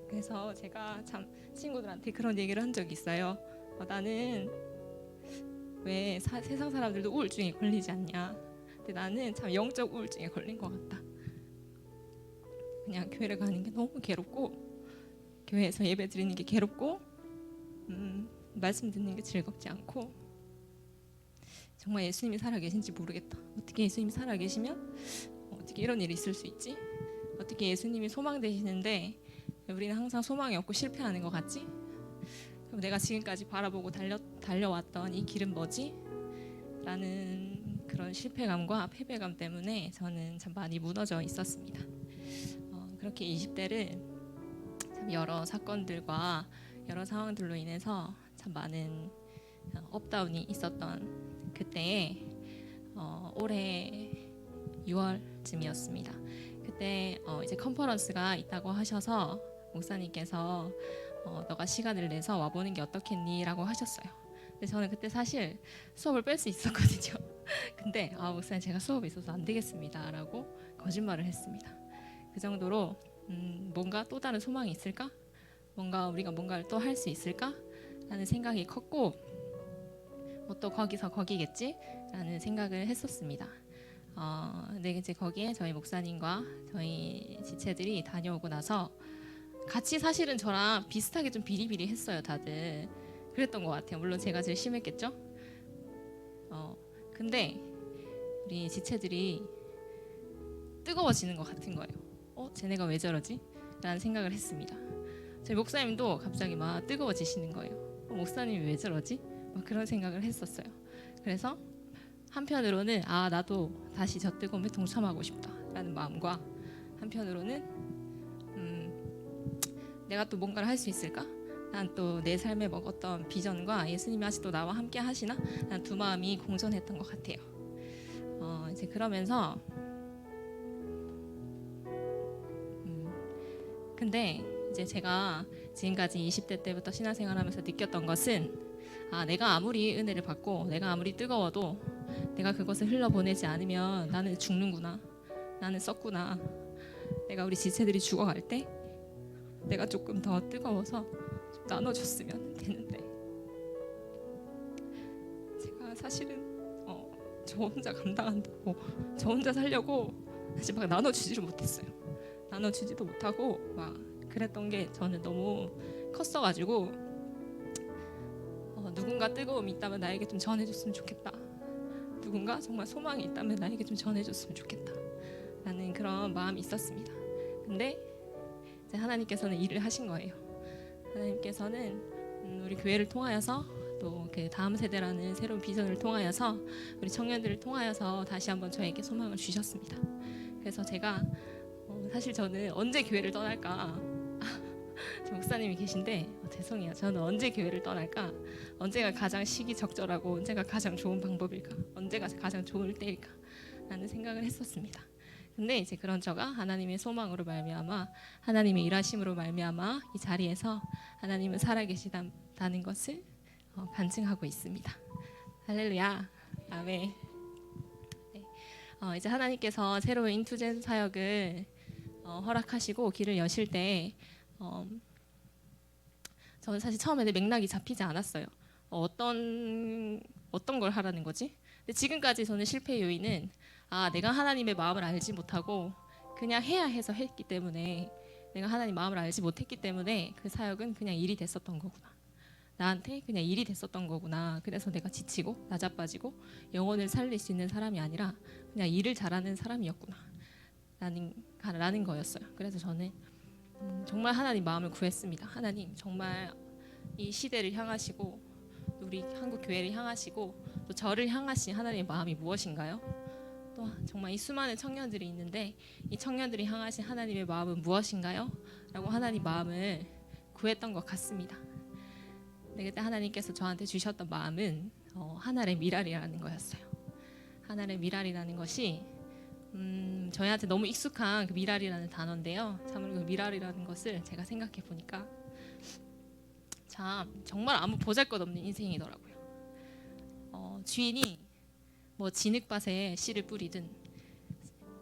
그래서 제가 참 친구들한테 그런 얘기를 한 적이 있어요. 나는 왜 세상 사람들도 우울증에 걸리지 않냐. 근데 나는 참 영적 우울증에 걸린 것 같다. 그냥 교회를 가는 게 너무 괴롭고 교회에서 예배 드리는 게 괴롭고 말씀 듣는 게 즐겁지 않고 정말 예수님이 살아계신지 모르겠다. 어떻게 예수님이 살아계시면 어떻게 이런 일이 있을 수 있지? 어떻게 예수님이 소망 되시는데 우리는 항상 소망이 없고 실패하는 것 같지? 그럼 내가 지금까지 바라보고 달려왔던 이 길은 뭐지? 라는 그런 실패감과 패배감 때문에 저는 참 많이 무너져 있었습니다. 그렇게 20대를 참 여러 사건들과 여러 상황들로 인해서 참 많은 업다운이 있었던 그때에 올해 6월쯤이었습니다. 그때 이제 컨퍼런스가 있다고 하셔서 목사님께서 너가 시간을 내서 와보는 게 어떻겠니? 라고 하셨어요. 근데 저는 그때 사실 수업을 뺄 수 있었거든요. 근데 목사님 제가 수업이 있어서 안 되겠습니다 라고 거짓말을 했습니다. 그 정도로 뭔가 또 다른 소망이 있을까? 우리가 뭔가를 또 할 수 있을까? 라는 생각이 컸고 또 거기서 거기겠지? 라는 생각을 했었습니다. 근데 이제 거기에 저희 목사님과 저희 지체들이 다녀오고 나서 같이 사실은 저랑 비슷하게 좀 비리비리했어요. 다들 그랬던 것 같아요. 물론 제가 제일 심했겠죠. 근데 우리 지체들이 뜨거워지는 것 같은 거예요. 쟤네가 왜 저러지? 라는 생각을 했습니다. 저희 목사님도 갑자기 막 뜨거워지시는 거예요. 목사님이 왜 저러지? 막 그런 생각을 했었어요. 그래서 한편으로는 나도 다시 저 뜨거움에 동참하고 싶다라는 마음과 한편으로는 내가 또 뭔가를 할 수 있을까? 난 또 내 삶에 먹었던 비전과 예수님이 아직도 나와 함께 하시나? 난 두 마음이 공존했던 것 같아요. 이제 그러면서 근데 이제 제가 지금까지 20대 때부터 신앙생활하면서 느꼈던 것은 내가 아무리 은혜를 받고 내가 아무리 뜨거워도 내가 그것을 흘려보내지 않으면 나는 죽는구나. 나는 썩구나. 내가 우리 지체들이 죽어갈 때 내가 조금 더 뜨거워서 좀 나눠줬으면 되는데 제가 사실은 저 혼자 감당한다고 저 혼자 살려고 사실 막 나눠주지를 못했어요. 나눠주지도 못하고 막 그랬던 게 저는 너무 컸어가지고 누군가 뜨거움이 있다면 나에게 좀 전해줬으면 좋겠다. 누군가 정말 소망이 있다면 나에게 좀 전해줬으면 좋겠다 라는 그런 마음이 있었습니다. 근데 이제 하나님께서는 일을 하신 거예요. 하나님께서는 우리 교회를 통하여서 또 그 다음 세대라는 새로운 비전을 통하여서 우리 청년들을 통하여서 다시 한번 저에게 소망을 주셨습니다. 그래서 제가 사실 저는 언제 교회를 떠날까 저 목사님이 계신데 죄송해요. 저는 언제 교회를 떠날까? 언제가 가장 시기적절하고 언제가 가장 좋은 방법일까? 언제가 가장 좋을 때일까? 라는 생각을 했었습니다. 근데 이제 그런 저가 하나님의 소망으로 말미암아 하나님의 일하심으로 말미암아 이 자리에서 하나님은 살아계시다는 것을 반증하고 있습니다. 할렐루야, 아멘. 네. 이제 하나님께서 새로운 인투젠 사역을 허락하시고 길을 여실 때 저는 사실 처음에는 맥락이 잡히지 않았어요. 어떤 걸 하라는 거지? 근데 지금까지 저는 실패의 요인은 내가 하나님의 마음을 알지 못하고 그냥 해야 해서 했기 때문에 내가 하나님 마음을 알지 못했기 때문에 그 사역은 그냥 일이 됐었던 거구나. 나한테 그냥 일이 됐었던 거구나. 그래서 내가 지치고 낮아빠지고 영혼을 살릴 수 있는 사람이 아니라 그냥 일을 잘하는 사람이었구나. 라는 거였어요. 그래서 저는 정말 하나님 마음을 구했습니다. 하나님 정말 이 시대를 향하시고 우리 한국 교회를 향하시고 또 저를 향하신 하나님의 마음이 무엇인가요? 또 정말 이 수많은 청년들이 있는데 이 청년들이 향하신 하나님의 마음은 무엇인가요? 라고 하나님 마음을 구했던 것 같습니다. 근데 그때 하나님께서 저한테 주셨던 마음은 하늘의 미랄이라는 거였어요. 하늘의 미랄이라는 것이 저희한테 너무 익숙한 그 미랄이라는 단어인데요. 참으로 그 미랄이라는 것을 제가 생각해 보니까 참 정말 아무 보잘것없는 인생이더라고요. 주인이 뭐 진흙밭에 씨를 뿌리든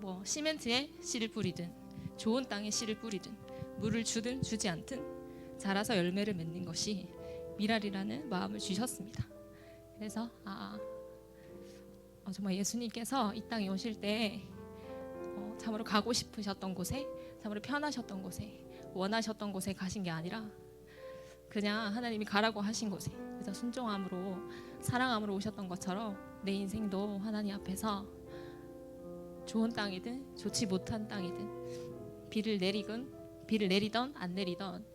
뭐 시멘트에 씨를 뿌리든 좋은 땅에 씨를 뿌리든 물을 주든 주지 않든 자라서 열매를 맺는 것이 미랄이라는 마음을 주셨습니다. 그래서 정말 예수님께서 이 땅에 오실 때 참으로 가고 싶으셨던 곳에 참으로 편하셨던 곳에 원하셨던 곳에 가신 게 아니라 그냥 하나님이 가라고 하신 곳에 그래서 순종함으로 사랑함으로 오셨던 것처럼 내 인생도 하나님 앞에서 좋은 땅이든 좋지 못한 땅이든 비를 내리던 안 내리던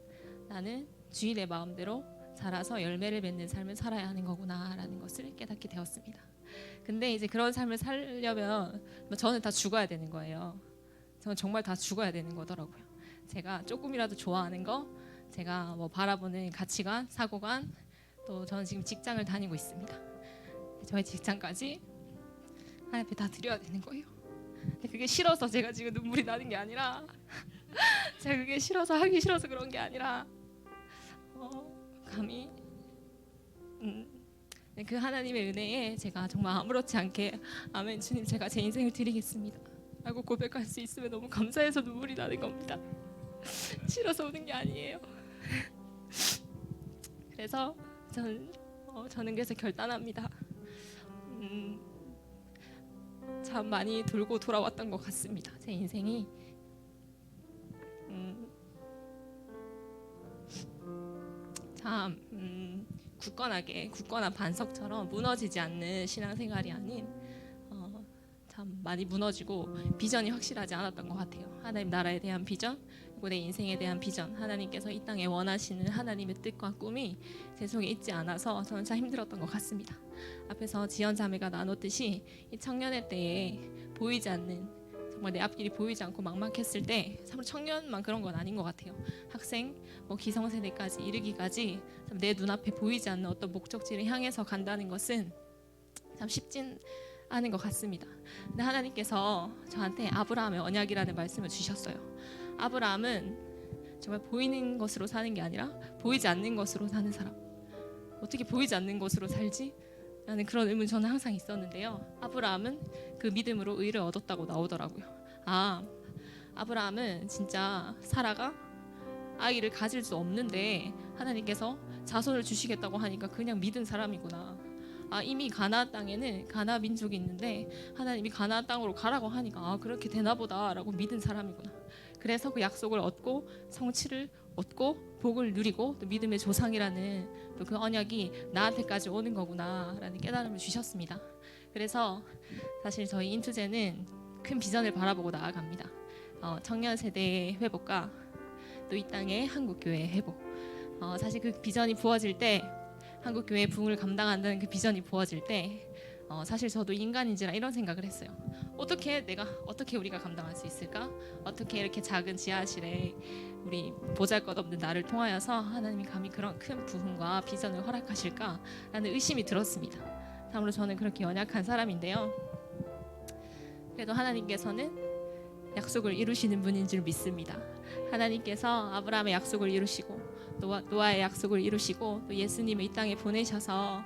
나는 주인의 마음대로 자라서 열매를 맺는 삶을 살아야 하는 거구나라는 것을 깨닫게 되었습니다. 근데 이제 그런 삶을 살려면 저는 다 죽어야 되는 거예요. 저는 정말 다 죽어야 되는 거더라고요. 제가 조금이라도 좋아하는 거, 제가 뭐 바라보는 가치관, 사고관, 또 저는 지금 직장을 다니고 있습니다. 저희 직장까지 하나님 앞에 다 드려야 되는 거예요. 근데 그게 싫어서 제가 지금 눈물이 나는 게 아니라 제가 그게 싫어서 하기 싫어서 그런 게 아니라 감히 그 하나님의 은혜에 제가 정말 아무렇지 않게 아멘 주님 제가 제 인생을 드리겠습니다 라고 고백할 수 있으면 너무 감사해서 눈물이 나는 겁니다. 싫어서 오는 게 아니에요. 그래서 저는 그래서 결단합니다. 참 많이 돌고 돌아왔던 것 같습니다. 제 인생이 참 굳건한 반석처럼 무너지지 않는 신앙생활이 아닌 참 많이 무너지고 비전이 확실하지 않았던 것 같아요. 하나님 나라에 대한 비전 그리고 내 인생에 대한 비전 하나님께서 이 땅에 원하시는 하나님의 뜻과 꿈이 제 속에 있지 않아서 저는 참 힘들었던 것 같습니다. 앞에서 지연 자매가 나눴듯이 이 청년의 때에 보이지 않는 정말 내 앞길이 보이지 않고 막막했을 때 참 청년만 그런 건 아닌 것 같아요. 학생, 뭐 기성세대까지 이르기까지 내 눈앞에 보이지 않는 어떤 목적지를 향해서 간다는 것은 참 쉽진 않은 것 같습니다. 근데 하나님께서 저한테 아브라함의 언약이라는 말씀을 주셨어요. 아브라함은 정말 보이는 것으로 사는 게 아니라 보이지 않는 것으로 사는 사람. 어떻게 보이지 않는 것으로 살지? 라는 그런 의문이 저는 항상 있었는데요. 아브라함은 그 믿음으로 의를 얻었다고 나오더라고요. 아브라함은 진짜 사라가 아이를 가질 수 없는데 하나님께서 자손을 주시겠다고 하니까 그냥 믿은 사람이구나. 이미 가나안 땅에는 가나안 민족이 있는데 하나님이 가나안 땅으로 가라고 하니까 그렇게 되나 보다라고 믿은 사람이구나. 그래서 그 약속을 얻고 성취를 얻고 복을 누리고 또 믿음의 조상이라는 또 그 언약이 나한테까지 오는 거구나라는 깨달음을 주셨습니다. 그래서 사실 저희 인투제는 큰 비전을 바라보고 나아갑니다. 청년 세대의 회복과 또 이 땅의 한국 교회의 회복. 사실 그 비전이 부어질 때, 한국 교회의 부흥을 감당한다는 그 비전이 부어질 때 사실 저도 인간인지라 이런 생각을 했어요. 어떻게 우리가 감당할 수 있을까? 어떻게 이렇게 작은 지하실에 우리 보잘것없는 나를 통하여서 하나님이 감히 그런 큰 부흥과 비전을 허락하실까라는 의심이 들었습니다. 참으로 저는 그렇게 연약한 사람인데요. 그래도 하나님께서는 약속을 이루시는 분인 줄 믿습니다. 하나님께서 아브라함의 약속을 이루시고 노아의 약속을 이루시고 또 예수님을 이 땅에 보내셔서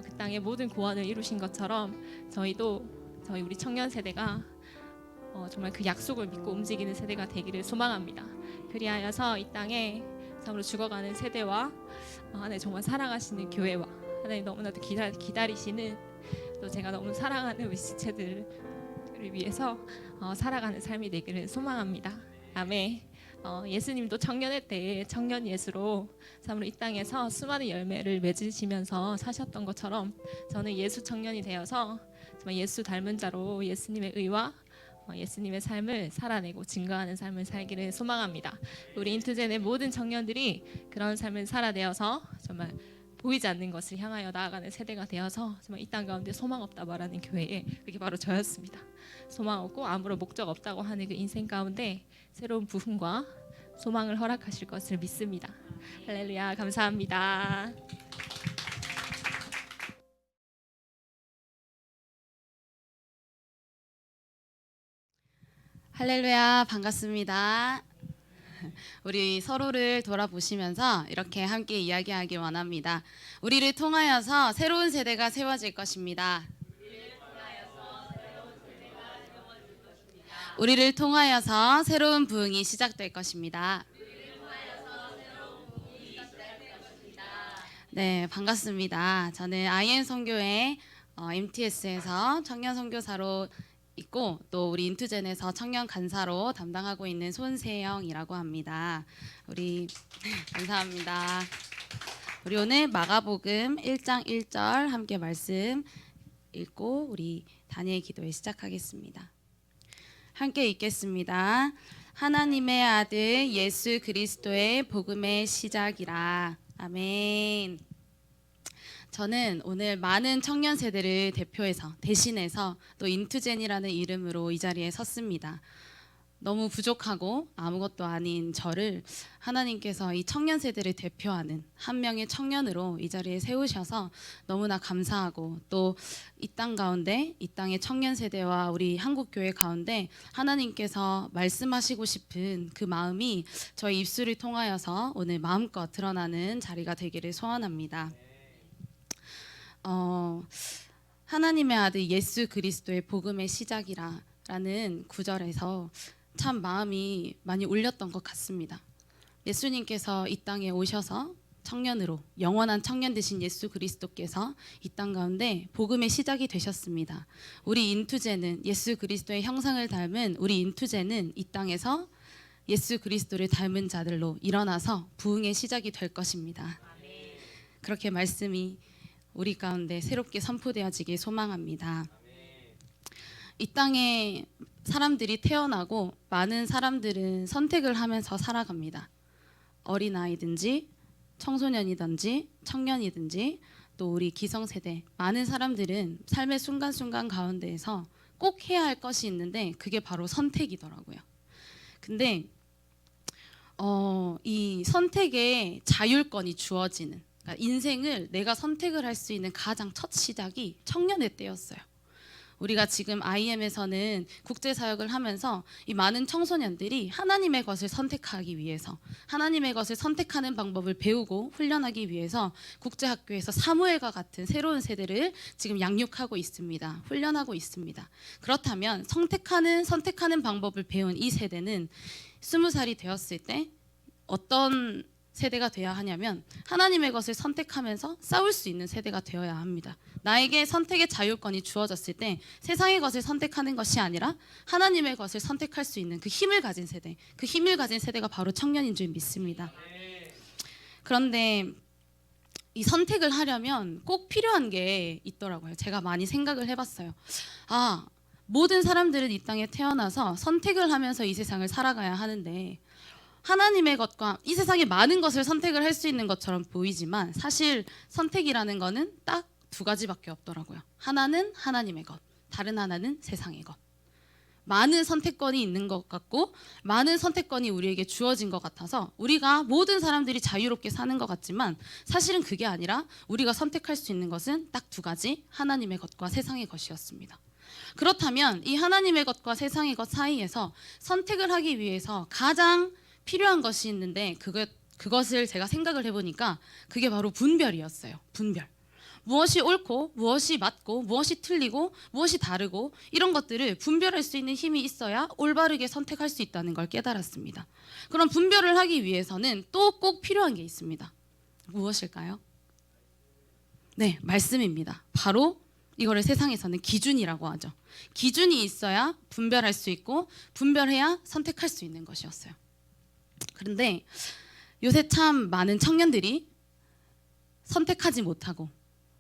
그 땅의 모든 구원을 이루신 것처럼 저희 우리 청년 세대가 정말 그 약속을 믿고 움직이는 세대가 되기를 소망합니다. 그리하여서 이 땅에 참으로 죽어가는 세대와 하나님 정말 사랑하시는 교회와 하나님 너무나도 기다리시는 또 제가 너무 사랑하는 우리 지체들을 위해서 살아가는 삶이 되기를 소망합니다. 아멘. 예수님도 청년의 때에 청년 예수로 참으로 이 땅에서 수많은 열매를 맺으시면서 사셨던 것처럼 저는 예수 청년이 되어서 정말 예수 닮은 자로 예수님의 의와 예수님의 삶을 살아내고 증거하는 삶을 살기를 소망합니다. 우리 인투젠의 모든 청년들이 그런 삶을 살아내어서 정말 보이지 않는 것을 향하여 나아가는 세대가 되어서 정말 이 땅 가운데 소망 없다 말하는 교회에 그게 바로 저였습니다. 소망 없고 아무런 목적 없다고 하는 그 인생 가운데 새로운 부흥과 소망을 허락하실 것을 믿습니다. 할렐루야, 감사합니다. 할렐루야, 반갑습니다. 우리 서로를 돌아보시면서 이렇게 함께 이야기하길 원합니다. 우리를 통하여서 새로운 세대가 세워질 것입니다. 우리를 통하여서 새로운 부흥이 시작될 것입니다. 네, 반갑습니다. 저는 IM 선교회 MTS에서 청년 선교사로 있고 또 우리 인투젠에서 청년 간사로 담당하고 있는 손세영이라고 합니다. 우리 감사합니다. 우리 오늘 마가복음 1장 1절 함께 말씀 읽고 우리 단예의 기도에 시작하겠습니다. 함께 읽겠습니다. 하나님의 아들 예수 그리스도의 복음의 시작이라. 아멘. 저는 오늘 많은 청년 세대를 대신해서 또 인투젠이라는 이름으로 이 자리에 섰습니다. 너무 부족하고 아무것도 아닌 저를 하나님께서 이 청년 세대를 대표하는 한 명의 청년으로 이 자리에 세우셔서 너무나 감사하고 또 이 땅 가운데 이 땅의 청년 세대와 우리 한국 교회 가운데 하나님께서 말씀하시고 싶은 그 마음이 저희 입술을 통하여서 오늘 마음껏 드러나는 자리가 되기를 소원합니다. 하나님의 아들 예수 그리스도의 복음의 시작이라라는 구절에서 참 마음이 많이 울렸던 것 같습니다. 예수님께서 이 땅에 오셔서 청년으로 영원한 청년 되신 예수 그리스도께서 이 땅 가운데 복음의 시작이 되셨습니다. 우리 인투제는 예수 그리스도의 형상을 닮은 우리 인투제는 이 땅에서 예수 그리스도를 닮은 자들로 일어나서 부흥의 시작이 될 것입니다. 그렇게 말씀이 우리 가운데 새롭게 선포되어지길 소망합니다. 이 땅에 사람들이 태어나고 많은 사람들은 선택을 하면서 살아갑니다. 어린아이든지 청소년이든지 청년이든지 또 우리 기성세대 많은 사람들은 삶의 순간순간 가운데에서 꼭 해야 할 것이 있는데 그게 바로 선택이더라고요. 근데 이 선택의 자율권이 주어지는 그러니까 인생을 내가 선택을 할 수 있는 가장 첫 시작이 청년의 때였어요. 우리가 지금 IM에서는 국제사역을 하면서 이 많은 청소년들이 하나님의 것을 선택하기 위해서 하나님의 것을 선택하는 방법을 배우고 훈련하기 위해서 국제학교에서 사무엘과 같은 새로운 세대를 지금 양육하고 있습니다. 훈련하고 있습니다. 그렇다면 선택하는 방법을 배운 이 세대는 20살이 되었을 때 어떤 세대가 되어야 하냐면 하나님의 것을 선택하면서 싸울 수 있는 세대가 되어야 합니다. 나에게 선택의 자율권이 주어졌을 때 세상의 것을 선택하는 것이 아니라 하나님의 것을 선택할 수 있는 그 힘을 가진 세대, 그 힘을 가진 세대가 바로 청년인 줄 믿습니다. 그런데 이 선택을 하려면 꼭 필요한 게 있더라고요. 제가 많이 생각을 해봤어요. 모든 사람들은 이 땅에 태어나서 선택을 하면서 이 세상을 살아가야 하는데 하나님의 것과 이 세상에 많은 것을 선택을 할 수 있는 것처럼 보이지만 사실 선택이라는 거는 딱 두 가지밖에 없더라고요. 하나는 하나님의 것, 다른 하나는 세상의 것. 많은 선택권이 있는 것 같고 많은 선택권이 우리에게 주어진 것 같아서 우리가 모든 사람들이 자유롭게 사는 것 같지만 사실은 그게 아니라 우리가 선택할 수 있는 것은 딱 두 가지, 하나님의 것과 세상의 것이었습니다. 그렇다면 이 하나님의 것과 세상의 것 사이에서 선택을 하기 위해서 가장 필요한 것이 있는데 그것을 제가 생각을 해보니까 그게 바로 분별이었어요. 분별. 무엇이 옳고 무엇이 맞고 무엇이 틀리고 무엇이 다르고 이런 것들을 분별할 수 있는 힘이 있어야 올바르게 선택할 수 있다는 걸 깨달았습니다. 그럼 분별을 하기 위해서는 또 꼭 필요한 게 있습니다. 무엇일까요? 네, 말씀입니다. 바로 이거를 세상에서는 기준이라고 하죠. 기준이 있어야 분별할 수 있고 분별해야 선택할 수 있는 것이었어요. 그런데 요새 참 많은 청년들이 선택하지 못하고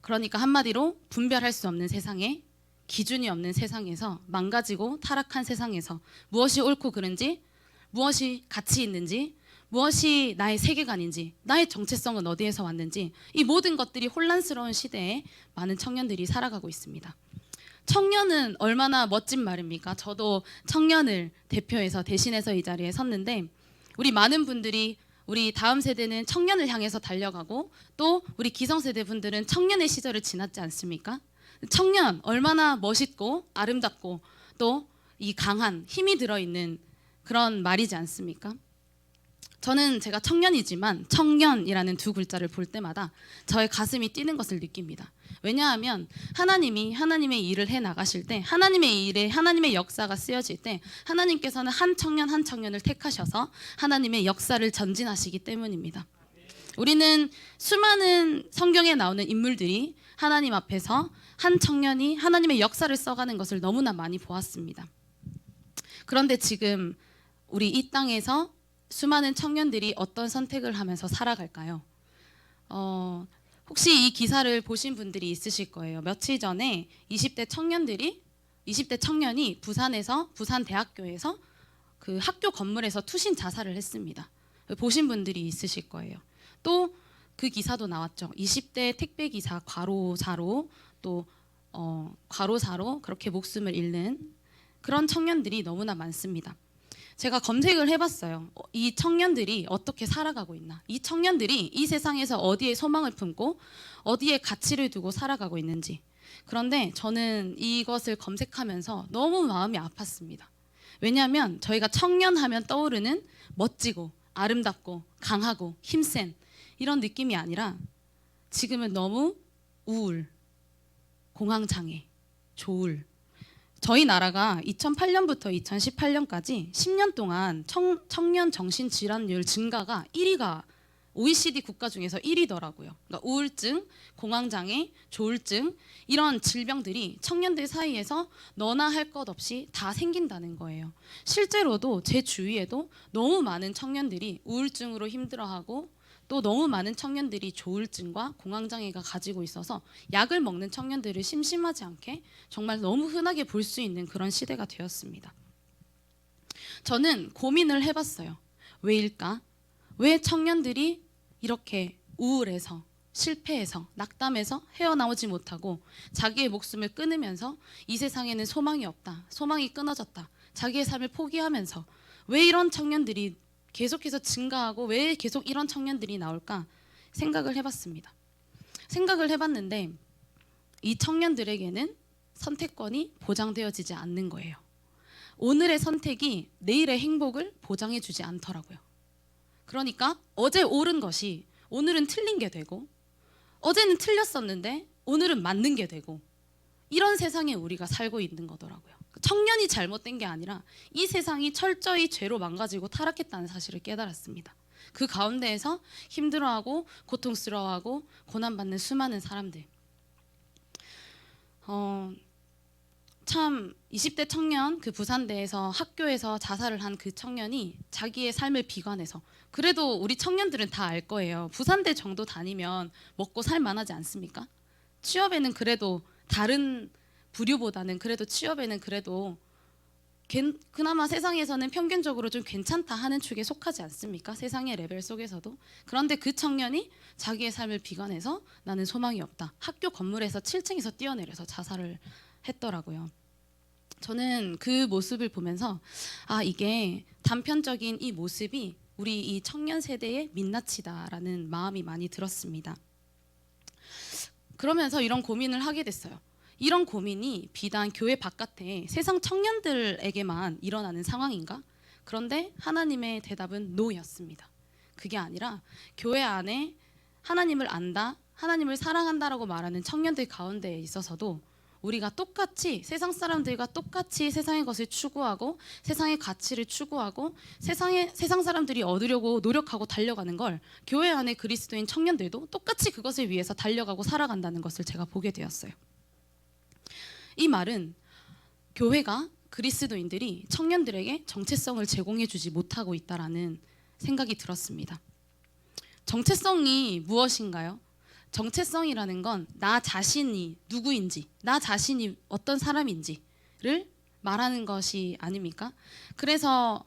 그러니까 한마디로 분별할 수 없는 세상에 기준이 없는 세상에서 망가지고 타락한 세상에서 무엇이 옳고 그른지 무엇이 가치 있는지 무엇이 나의 세계관인지 나의 정체성은 어디에서 왔는지 이 모든 것들이 혼란스러운 시대에 많은 청년들이 살아가고 있습니다. 청년은 얼마나 멋진 말입니까? 저도 청년을 대표해서 대신해서 이 자리에 섰는데 우리 많은 분들이 우리 다음 세대는 청년을 향해서 달려가고 또 우리 기성세대 분들은 청년의 시절을 지났지 않습니까? 청년 얼마나 멋있고 아름답고 또 이 강한 힘이 들어있는 그런 말이지 않습니까? 저는 제가 청년이지만 청년이라는 두 글자를 볼 때마다 저의 가슴이 뛰는 것을 느낍니다. 왜냐하면 하나님이 하나님의 일을 해 나가실 때 하나님의 일에 하나님의 역사가 쓰여질 때 하나님께서는 한 청년 한 청년을 택하셔서 하나님의 역사를 전진하시기 때문입니다. 우리는 수많은 성경에 나오는 인물들이 하나님 앞에서 한 청년이 하나님의 역사를 써가는 것을 너무나 많이 보았습니다. 그런데 지금 우리 이 땅에서 수많은 청년들이 어떤 선택을 하면서 살아갈까요? 혹시 이 기사를 보신 분들이 있으실 거예요. 며칠 전에 20대 청년이 부산 대학교에서 그 학교 건물에서 투신 자살을 했습니다. 보신 분들이 있으실 거예요. 또 그 기사도 나왔죠. 20대 택배 기사 과로사로 그렇게 목숨을 잃는 그런 청년들이 너무나 많습니다. 제가 검색을 해봤어요. 이 청년들이 어떻게 살아가고 있나? 이 청년들이 이 세상에서 어디에 소망을 품고 어디에 가치를 두고 살아가고 있는지. 그런데 저는 이것을 검색하면서 너무 마음이 아팠습니다. 왜냐하면 저희가 청년하면 떠오르는 멋지고 아름답고 강하고 힘센 이런 느낌이 아니라 지금은 너무 우울, 공황장애, 조울. 저희 나라가 2008년부터 2018년까지 10년 동안 청년 정신질환율 증가가 1위가 OECD 국가 중에서 1위더라고요. 그러니까 우울증, 공황장애, 조울증 이런 질병들이 청년들 사이에서 너나 할 것 없이 다 생긴다는 거예요. 실제로도 제 주위에도 너무 많은 청년들이 우울증으로 힘들어하고 또 너무 많은 청년들이 조울증과 공황장애가 가지고 있어서 약을 먹는 청년들을 심심하지 않게 정말 너무 흔하게 볼 수 있는 그런 시대가 되었습니다. 저는 고민을 해봤어요. 왜일까? 왜 청년들이 이렇게 우울해서 실패해서 낙담해서 헤어나오지 못하고 자기의 목숨을 끊으면서 이 세상에는 소망이 없다, 소망이 끊어졌다, 자기의 삶을 포기하면서 왜 이런 청년들이 계속해서 증가하고 왜 계속 이런 청년들이 나올까 생각을 해봤습니다. 생각을 해봤는데 이 청년들에게는 선택권이 보장되어지지 않는 거예요. 오늘의 선택이 내일의 행복을 보장해주지 않더라고요. 그러니까 어제 옳은 것이 오늘은 틀린 게 되고 어제는 틀렸었는데 오늘은 맞는 게 되고 이런 세상에 우리가 살고 있는 거더라고요. 청년이 잘못된 게 아니라 이 세상이 철저히 죄로 망가지고 타락했다는 사실을 깨달았습니다. 그 가운데에서 힘들어하고 고통스러워하고 고난받는 수많은 사람들. 참 20대 청년 그 부산대에서 학교에서 자살을 한 그 청년이 자기의 삶을 비관해서 그래도 우리 청년들은 다 알 거예요. 부산대 정도 다니면 먹고 살 만하지 않습니까? 취업에는 그래도 다른 부류보다는 그래도 취업에는 그래도 그나마 세상에서는 평균적으로 좀 괜찮다 하는 축에 속하지 않습니까? 세상의 레벨 속에서도. 그런데 그 청년이 자기의 삶을 비관해서 나는 소망이 없다. 학교 건물에서 7층에서 뛰어내려서 자살을 했더라고요. 저는 그 모습을 보면서 이게 단편적인 이 모습이 우리 이 청년 세대의 민낯이다라는 마음이 많이 들었습니다. 그러면서 이런 고민을 하게 됐어요. 이런 고민이 비단 교회 바깥에 세상 청년들에게만 일어나는 상황인가? 그런데 하나님의 대답은 노였습니다. 그게 아니라 교회 안에 하나님을 안다, 하나님을 사랑한다라고 말하는 청년들 가운데에 있어서도 우리가 똑같이 세상 사람들과 똑같이 세상의 것을 추구하고 세상의 가치를 추구하고 세상 사람들이 얻으려고 노력하고 달려가는 걸 교회 안에 그리스도인 청년들도 똑같이 그것을 위해서 달려가고 살아간다는 것을 제가 보게 되었어요. 이 말은 교회가 그리스도인들이 청년들에게 정체성을 제공해 주지 못하고 있다라는 생각이 들었습니다. 정체성이 무엇인가요? 정체성이라는 건 나 자신이 누구인지, 나 자신이 어떤 사람인지를 말하는 것이 아닙니까? 그래서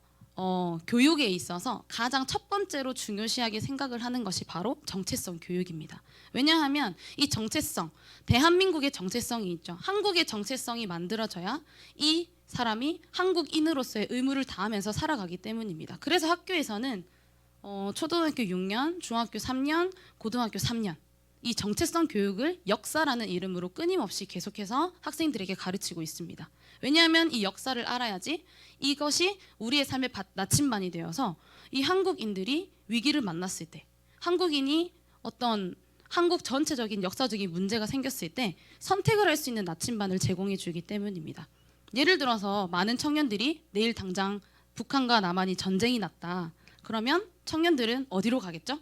교육에 있어서 가장 첫 번째로 중요시하게 생각을 하는 것이 바로 정체성 교육입니다. 왜냐하면 이 정체성, 대한민국의 정체성이 있죠. 한국의 정체성이 만들어져야 이 사람이 한국인으로서의 의무를 다하면서 살아가기 때문입니다. 그래서 학교에서는 초등학교 6년, 중학교 3년, 고등학교 3년 이 정체성 교육을 역사라는 이름으로 끊임없이 계속해서 학생들에게 가르치고 있습니다. 왜냐하면 이 역사를 알아야지 이것이 우리의 삶의 나침반이 되어서 이 한국인들이 위기를 만났을 때, 한국인이 어떤 한국 전체적인 역사적인 문제가 생겼을 때 선택을 할 수 있는 나침반을 제공해 주기 때문입니다. 예를 들어서 많은 청년들이 내일 당장 북한과 남한이 전쟁이 났다. 그러면 청년들은 어디로 가겠죠?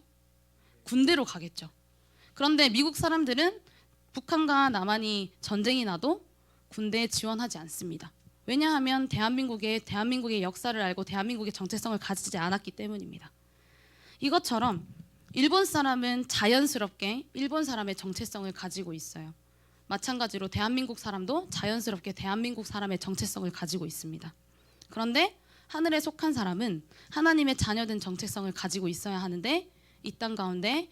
군대로 가겠죠. 그런데 미국 사람들은 북한과 남한이 전쟁이 나도 군대에 지원하지 않습니다. 왜냐하면 대한민국의 역사를 알고 대한민국의 정체성을 가지지 않았기 때문입니다. 이것처럼 일본 사람은 자연스럽게 일본 사람의 정체성을 가지고 있어요. 마찬가지로 대한민국 사람도 자연스럽게 대한민국 사람의 정체성을 가지고 있습니다. 그런데 하늘에 속한 사람은 하나님의 자녀된 정체성을 가지고 있어야 하는데 이 땅 가운데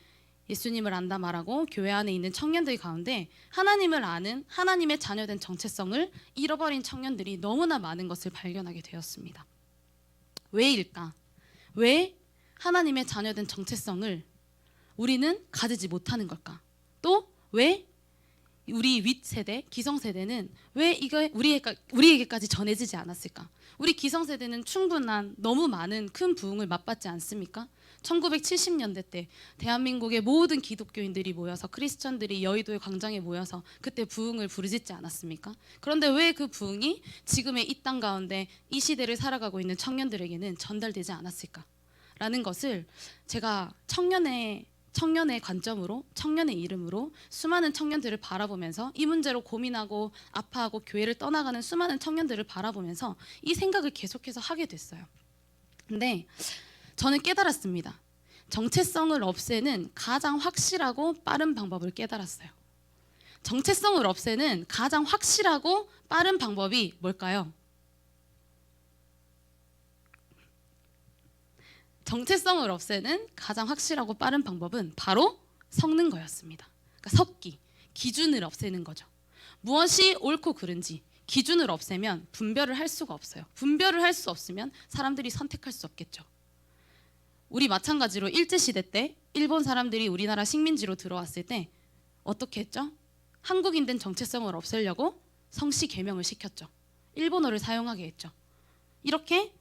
예수님을 안다 말하고 교회 안에 있는 청년들 가운데 하나님을 아는 하나님의 자녀된 정체성을 잃어버린 청년들이 너무나 많은 것을 발견하게 되었습니다. 왜일까? 왜 하나님의 자녀된 정체성을 우리는 가지지 못하는 걸까? 또 왜 우리 윗세대, 기성세대는 왜 이거 우리에게까지 전해지지 않았을까? 우리 기성세대는 충분한 너무 많은 큰 부흥을 맛봤지 않습니까? 1970년대 때 대한민국의 모든 기독교인들이 모여서 크리스천들이 여의도의 광장에 모여서 그때 부흥을 부르짖지 않았습니까? 그런데 왜 그 부흥이 지금의 이 땅 가운데 이 시대를 살아가고 있는 청년들에게는 전달되지 않았을까? 라는 것을 제가 청년의 관점으로, 청년의 이름으로 수많은 청년들을 바라보면서 이 문제로 고민하고 아파하고 교회를 떠나가는 수많은 청년들을 바라보면서 이 생각을 계속해서 하게 됐어요. 근데 저는 깨달았습니다. 정체성을 없애는 가장 확실하고 빠른 방법을 깨달았어요. 정체성을 없애는 가장 확실하고 빠른 방법이 뭘까요? 정체성을 없애는 가장 확실하고 빠른 방법은 바로 섞는 거였습니다. 그러니까 섞기, 기준을 없애는 거죠. 무엇이 옳고 그른지 기준을 없애면 분별을 할 수가 없어요. 분별을 할 수 없으면 사람들이 선택할 수 없겠죠. 우리 마찬가지로 일제시대 때 일본 사람들이 우리나라 식민지로 들어왔을 때 어떻게 했죠? 한국인 된 정체성을 없애려고 성씨 개명을 시켰죠. 일본어를 사용하게 했죠. 이렇게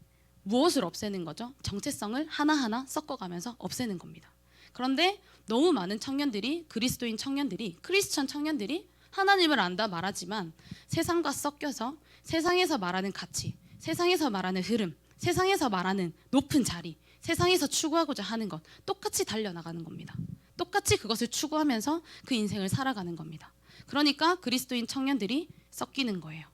무엇을 없애는 거죠? 정체성을 하나하나 섞어가면서 없애는 겁니다. 그런데 너무 많은 청년들이, 그리스도인 청년들이, 크리스천 청년들이 하나님을 안다 말하지만 세상과 섞여서 세상에서 말하는 가치, 세상에서 말하는 흐름, 세상에서 말하는 높은 자리, 세상에서 추구하고자 하는 것 똑같이 달려나가는 겁니다. 똑같이 그것을 추구하면서 그 인생을 살아가는 겁니다. 그러니까 그리스도인 청년들이 섞이는 거예요.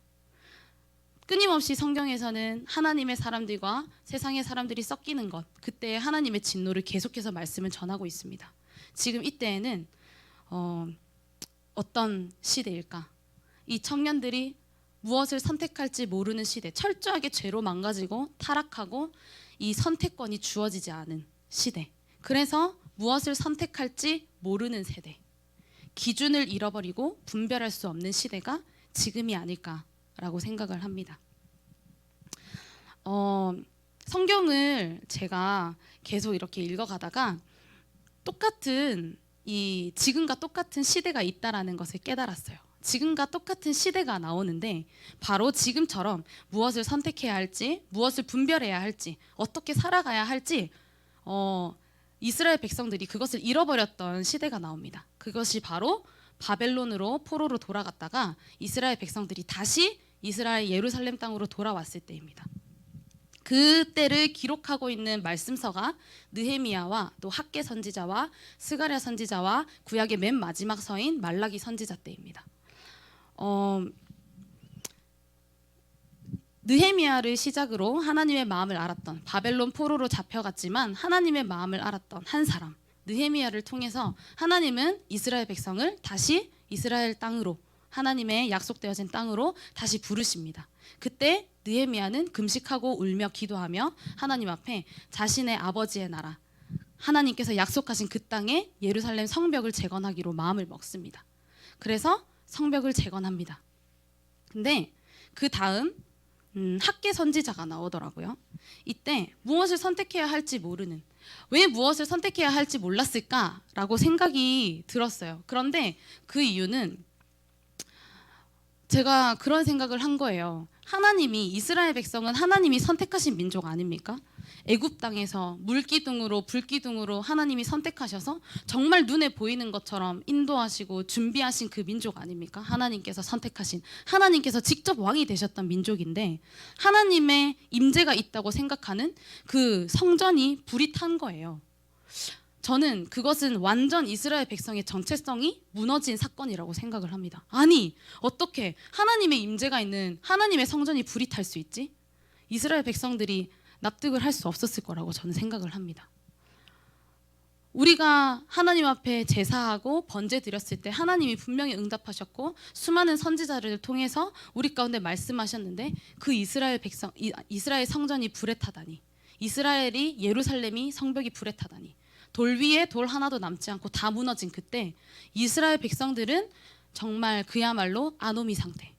끊임없이 성경에서는 하나님의 사람들과 세상의 사람들이 섞이는 것, 그때의 하나님의 진노를 계속해서 말씀을 전하고 있습니다. 지금 이때에는 어떤 시대일까? 이 청년들이 무엇을 선택할지 모르는 시대, 철저하게 죄로 망가지고 타락하고 이 선택권이 주어지지 않은 시대. 그래서 무엇을 선택할지 모르는 세대, 기준을 잃어버리고 분별할 수 없는 시대가 지금이 아닐까라고 생각을 합니다. 성경을 제가 계속 이렇게 읽어가다가 똑같은 지금과 똑같은 시대가 있다라는 것을 깨달았어요. 지금과 똑같은 시대가 나오는데 바로 지금처럼 무엇을 선택해야 할지, 무엇을 분별해야 할지, 어떻게 살아가야 할지 이스라엘 백성들이 그것을 잃어버렸던 시대가 나옵니다. 그것이 바로 바벨론으로 포로로 돌아갔다가 이스라엘 백성들이 다시 이스라엘 예루살렘 땅으로 돌아왔을 때입니다. 그때를 기록하고 있는 말씀서가 느헤미야와 또 학개 선지자와 스가랴 선지자와 구약의 맨 마지막 서인 말라기 선지자 때입니다. 느헤미야를 시작으로 하나님의 마음을 알았던, 바벨론 포로로 잡혀갔지만 하나님의 마음을 알았던 한 사람, 느헤미야를 통해서 하나님은 이스라엘 백성을 다시 이스라엘 땅으로, 하나님의 약속되어진 땅으로 다시 부르십니다. 그때 느헤미야는 금식하고 울며 기도하며 하나님 앞에 자신의 아버지의 나라, 하나님께서 약속하신 그 땅에 예루살렘 성벽을 재건하기로 마음을 먹습니다. 그래서 성벽을 재건합니다. 근데 그 다음 학개 선지자가 나오더라고요. 이때 무엇을 선택해야 할지 모르는, 왜 무엇을 선택해야 할지 몰랐을까라고 생각이 들었어요. 그런데 그 이유는 제가 그런 생각을 한 거예요. 하나님이, 이스라엘 백성은 하나님이 선택하신 민족 아닙니까? 애굽 땅에서 물기둥으로 불기둥으로 하나님이 선택하셔서 정말 눈에 보이는 것처럼 인도하시고 준비하신 그 민족 아닙니까? 하나님께서 선택하신, 하나님께서 직접 왕이 되셨던 민족인데 하나님의 임재가 있다고 생각하는 그 성전이 불이 탄 거예요. 저는 그것은 완전 이스라엘 백성의 정체성이 무너진 사건이라고 생각을 합니다. 아니, 어떻게 하나님의 임재가 있는 하나님의 성전이 불이 탈 수 있지? 이스라엘 백성들이 납득을 할 수 없었을 거라고 저는 생각을 합니다. 우리가 하나님 앞에 제사하고 번제 드렸을 때 하나님이 분명히 응답하셨고 수많은 선지자를 통해서 우리 가운데 말씀하셨는데 그 이스라엘 성전이 불에 타다니, 이스라엘이, 예루살렘이 성벽이 불에 타다니, 돌 위에 돌 하나도 남지 않고 다 무너진 그때 이스라엘 백성들은 정말 그야말로 아노미 상태,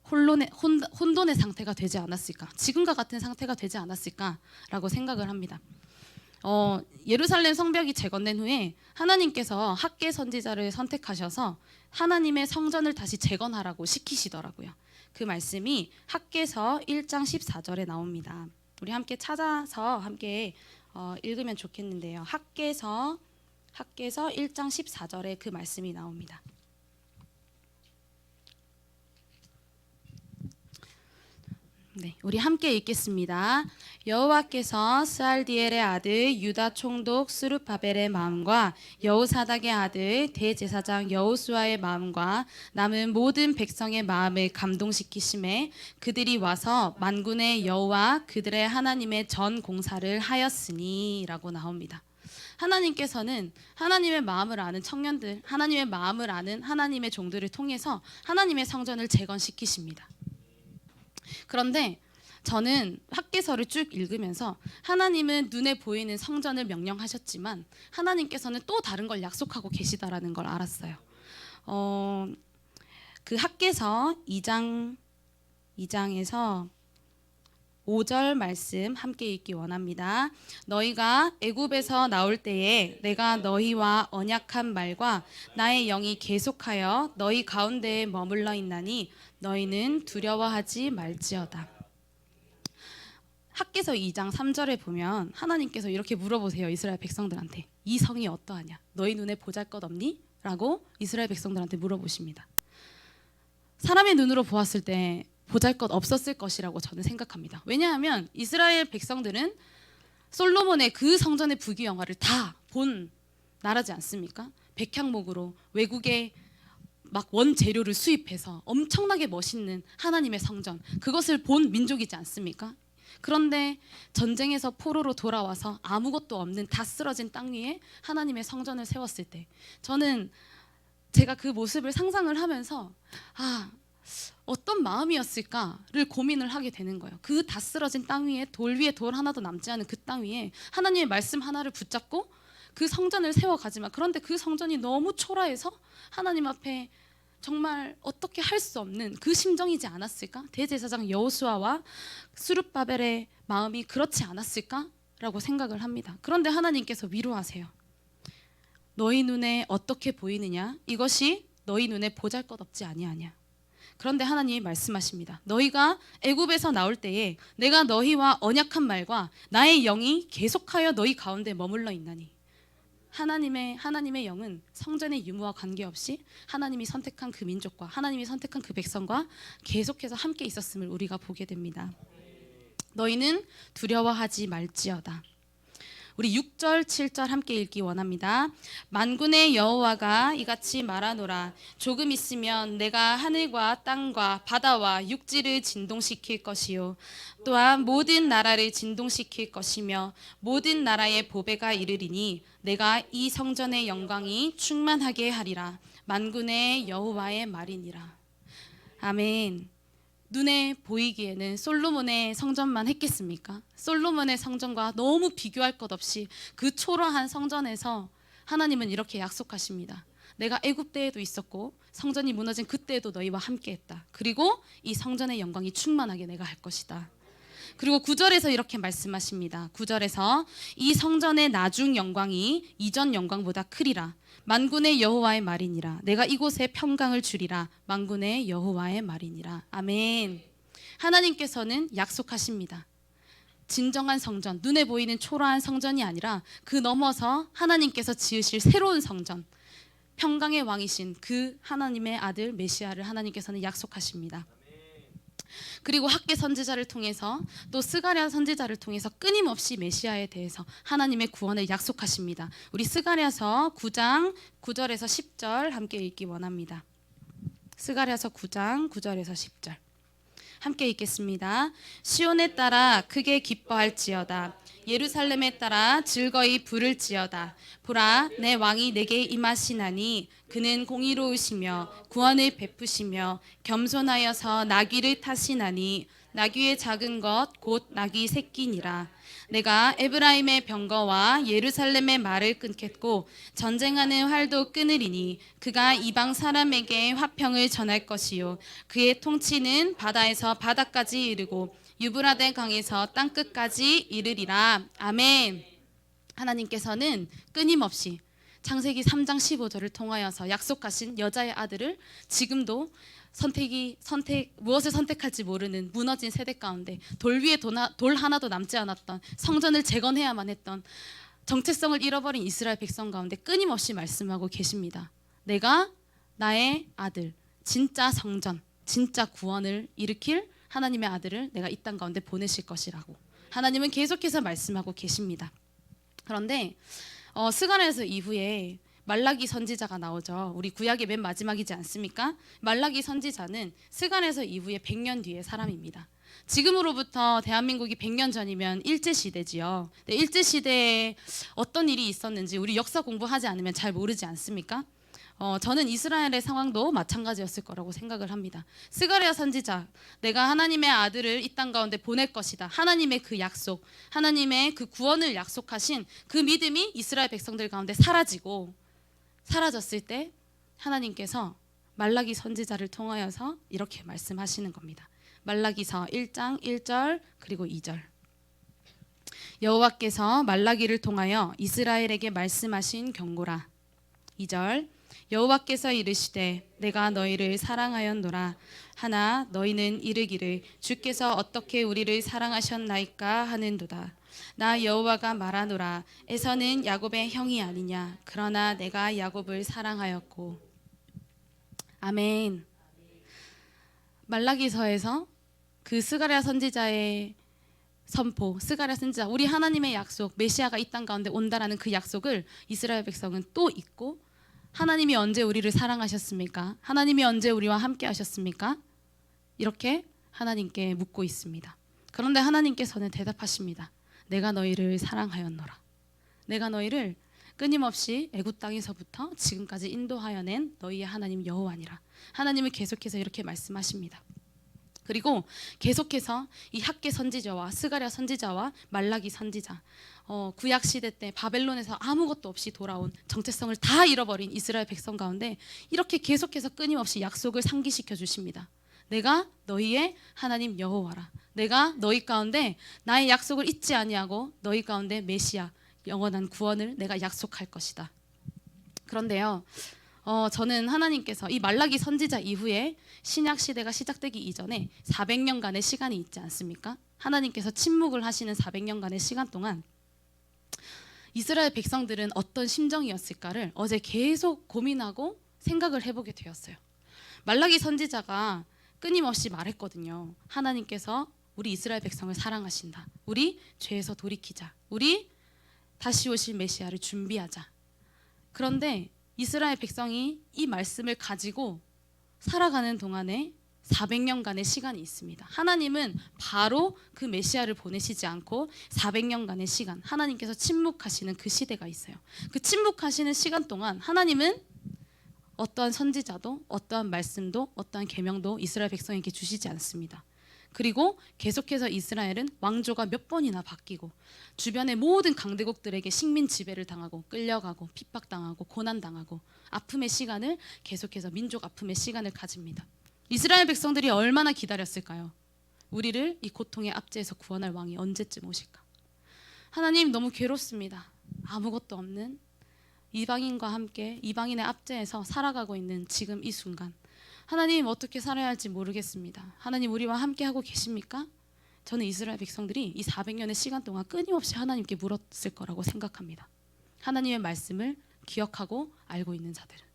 혼돈의 상태가 되지 않았을까, 지금과 같은 상태가 되지 않았을까라고 생각을 합니다. 예루살렘 성벽이 재건된 후에 하나님께서 학개 선지자를 선택하셔서 하나님의 성전을 다시 재건하라고 시키시더라고요. 그 말씀이 학개서 1장 14절에 나옵니다. 우리 함께 찾아서 함께 읽으면 좋겠는데요. 학개서 1장 14절에 그 말씀이 나옵니다. 네, 우리 함께 읽겠습니다. 여호와께서 스알디엘의 아들 유다 총독 스룹바벨의 마음과 여호사닥의 아들 대제사장 여호수아의 마음과 남은 모든 백성의 마음을 감동시키심에 그들이 와서 만군의 여호와 그들의 하나님의 전 공사를 하였으니라고 나옵니다. 하나님께서는 하나님의 마음을 아는 청년들, 하나님의 마음을 아는 하나님의 종들을 통해서 하나님의 성전을 재건시키십니다. 그런데 저는 학개서를 쭉 읽으면서 하나님은 눈에 보이는 성전을 명령하셨지만 하나님께서는 또 다른 걸 약속하고 계시다라는 걸 알았어요. 그 학개서 2장에서 5절 말씀 함께 읽기 원합니다. 너희가 애굽에서 나올 때에 내가 너희와 언약한 말과 나의 영이 계속하여 너희 가운데에 머물러 있나니 너희는 두려워하지 말지어다. 학개서 2장 3절에 보면 하나님께서 이렇게 물어보세요. 이스라엘 백성들한테. 이 성이 어떠하냐? 너희 눈에 보잘것없니? 라고 이스라엘 백성들한테 물어보십니다. 사람의 눈으로 보았을 때 보잘것 없었을 것이라고 저는 생각합니다. 왜냐하면 이스라엘 백성들은 솔로몬의 그 성전의 부귀영화를 다 본 나라지 않습니까? 백향목으로 외국의 막 원재료를 수입해서 엄청나게 멋있는 하나님의 성전, 그것을 본 민족이지 않습니까? 그런데 전쟁에서 포로로 돌아와서 아무것도 없는 다 쓰러진 땅 위에 하나님의 성전을 세웠을 때 저는 제가 그 모습을 상상을 하면서 어떤 마음이었을까를 고민을 하게 되는 거예요. 그 다 쓰러진 땅 위에 돌 하나도 남지 않은 그 땅 위에 하나님의 말씀 하나를 붙잡고 그 성전을 세워가지만, 그런데 그 성전이 너무 초라해서 하나님 앞에 정말 어떻게 할 수 없는 그 심정이지 않았을까? 대제사장 여호수아와 스룹바벨의 마음이 그렇지 않았을까라고 생각을 합니다. 그런데 하나님께서 위로하세요. 너희 눈에 어떻게 보이느냐? 이것이 너희 눈에 보잘것없지 아니하냐. 그런데 하나님이 말씀하십니다. 너희가 애굽에서 나올 때에 내가 너희와 언약한 말과 나의 영이 계속하여 너희 가운데 머물러 있나니. 하나님의 영은 성전의 유무와 관계없이 하나님이 선택한 그 민족과 하나님이 선택한 그 백성과 계속해서 함께 있었음을 우리가 보게 됩니다. 너희는 두려워하지 말지어다. 우리 6절 7절 함께 읽기 원합니다. 만군의 여호와가 이같이 말하노라. 조금 있으면 내가 하늘과 땅과 바다와 육지를 진동시킬 것이요 또한 모든 나라를 진동시킬 것이며 모든 나라의 보배가 이르리니 내가 이 성전의 영광이 충만하게 하리라. 만군의 여호와의 말이니라. 아멘. 눈에 보이기에는 솔로몬의 성전만 했겠습니까? 솔로몬의 성전과 너무 비교할 것 없이 그 초라한 성전에서 하나님은 이렇게 약속하십니다. 내가 애굽 때에도 있었고 성전이 무너진 그때에도 너희와 함께했다. 그리고 이 성전의 영광이 충만하게 내가 할 것이다. 그리고 9절에서 이렇게 말씀하십니다. 9절에서 이 성전의 나중 영광이 이전 영광보다 크리라. 만군의 여호와의 말이니라. 내가 이곳에 평강을 주리라. 만군의 여호와의 말이니라. 아멘. 하나님께서는 약속하십니다. 진정한 성전, 눈에 보이는 초라한 성전이 아니라 그 넘어서 하나님께서 지으실 새로운 성전, 평강의 왕이신 그 하나님의 아들 메시아를 하나님께서는 약속하십니다. 그리고 학개 선지자를 통해서 또 스가랴 선지자를 통해서 끊임없이 메시아에 대해서 하나님의 구원을 약속하십니다. 우리 스가랴서 9장 9절에서 10절 함께 읽기 원합니다. 스가랴서 9장 9절에서 10절 함께 읽겠습니다. 시온에 따라 크게 기뻐할지어다. 예루살렘에 따라 즐거이 부를지어다. 보라, 내 왕이 내게 임하시나니 그는 공의로우시며 구원을 베푸시며 겸손하여서 나귀를 타시나니 나귀의 작은 것 곧 나귀 새끼니라. 내가 에브라임의 병거와 예루살렘의 말을 끊겠고 전쟁하는 활도 끊으리니 그가 이방 사람에게 화평을 전할 것이요 그의 통치는 바다에서 바다까지 이르고 유브라데 강에서 땅끝까지 이르리라. 아멘. 하나님께서는 끊임없이 창세기 3장 15절을 통하여서 약속하신 여자의 아들을 지금도 무엇을 선택할지 모르는 무너진 세대 가운데 돌 위에 돌 하나도 남지 않았던 성전을 재건해야만 했던 정체성을 잃어버린 이스라엘 백성 가운데 끊임없이 말씀하고 계십니다. 내가 나의 아들, 진짜 성전, 진짜 구원을 일으킬 하나님의 아들을 내가 이 땅 가운데 보내실 것이라고 하나님은 계속해서 말씀하고 계십니다. 그런데 스가랴서 이후에 말라기 선지자가 나오죠. 우리 구약의 맨 마지막이지 않습니까? 말라기 선지자는 스가랴서 이후에 100년 뒤의 사람입니다. 지금으로부터 대한민국이 100년 전이면 일제시대지요. 일제시대에 어떤 일이 있었는지 우리 역사 공부하지 않으면 잘 모르지 않습니까? 저는 이스라엘의 상황도 마찬가지였을 거라고 생각을 합니다. 스가랴 선지자, 내가 하나님의 아들을 이 땅 가운데 보낼 것이다. 하나님의 그 약속, 하나님의 그 구원을 약속하신 그 믿음이 이스라엘 백성들 가운데 사라졌을 때 하나님께서 말라기 선지자를 통하여서 이렇게 말씀하시는 겁니다. 말라기서 1장 1절 그리고 2절. 여호와께서 말라기를 통하여 이스라엘에게 말씀하신 경고라. 2절. 여호와께서 이르시되 내가 너희를 사랑하였노라. 하나 너희는 이르기를 주께서 어떻게 우리를 사랑하셨나이까 하는도다. 나 여호와가 말하노라. 에서는 야곱의 형이 아니냐. 그러나 내가 야곱을 사랑하였고. 아멘. 말라기서에서 그 스가랴 선지자의 선포, 스가랴 선지자, 우리 하나님의 약속, 메시아가 이 땅 가운데 온다라는 그 약속을 이스라엘 백성은 또 잊고 하나님이 언제 우리를 사랑하셨습니까? 하나님이 언제 우리와 함께 하셨습니까? 이렇게 하나님께 묻고 있습니다. 그런데 하나님께서는 대답하십니다. 내가 너희를 사랑하였노라. 내가 너희를 끊임없이 애굽 땅에서부터 지금까지 인도하여 낸 너희의 하나님 여호와니라. 하나님은 계속해서 이렇게 말씀하십니다. 그리고 계속해서 이 학개 선지자와 스가랴 선지자와 말라기 선지자, 구약 시대 때 바벨론에서 아무것도 없이 돌아온, 정체성을 다 잃어버린 이스라엘 백성 가운데 이렇게 계속해서 끊임없이 약속을 상기시켜 주십니다. 내가 너희의 하나님 여호와라. 내가 너희 가운데 나의 약속을 잊지 아니하고 너희 가운데 메시아 영원한 구원을 내가 약속할 것이다. 그런데요, 저는 하나님께서 이 말라기 선지자 이후에 신약 시대가 시작되기 이전에 400년간의 시간이 있지 않습니까? 하나님께서 침묵을 하시는 400년간의 시간 동안 이스라엘 백성들은 어떤 심정이었을까를 어제 계속 고민하고 생각을 해보게 되었어요. 말라기 선지자가 끊임없이 말했거든요. 하나님께서 우리 이스라엘 백성을 사랑하신다. 우리 죄에서 돌이키자. 우리 다시 오실 메시아를 준비하자. 그런데 이스라엘 백성이 이 말씀을 가지고 살아가는 동안에 400년간의 시간이 있습니다. 하나님은 바로 그 메시아를 보내시지 않고 400년간의 시간, 하나님께서 침묵하시는 그 시대가 있어요. 그 침묵하시는 시간 동안 하나님은 어떠한 선지자도 어떠한 말씀도 어떠한 계명도 이스라엘 백성에게 주시지 않습니다. 그리고 계속해서 이스라엘은 왕조가 몇 번이나 바뀌고 주변의 모든 강대국들에게 식민 지배를 당하고 끌려가고 핍박당하고 고난당하고 아픔의 시간을 계속해서 민족 아픔의 시간을 가집니다. 이스라엘 백성들이 얼마나 기다렸을까요? 우리를 이 고통의 압제에서 구원할 왕이 언제쯤 오실까? 하나님, 너무 괴롭습니다. 아무것도 없는 이방인과 함께 이방인의 압제에서 살아가고 있는 지금 이 순간, 하나님 어떻게 살아야 할지 모르겠습니다. 하나님 우리와 함께 하고 계십니까? 저는 이스라엘 백성들이 이 400년의 시간 동안 끊임없이 하나님께 물었을 거라고 생각합니다. 하나님의 말씀을 기억하고 알고 있는 자들은,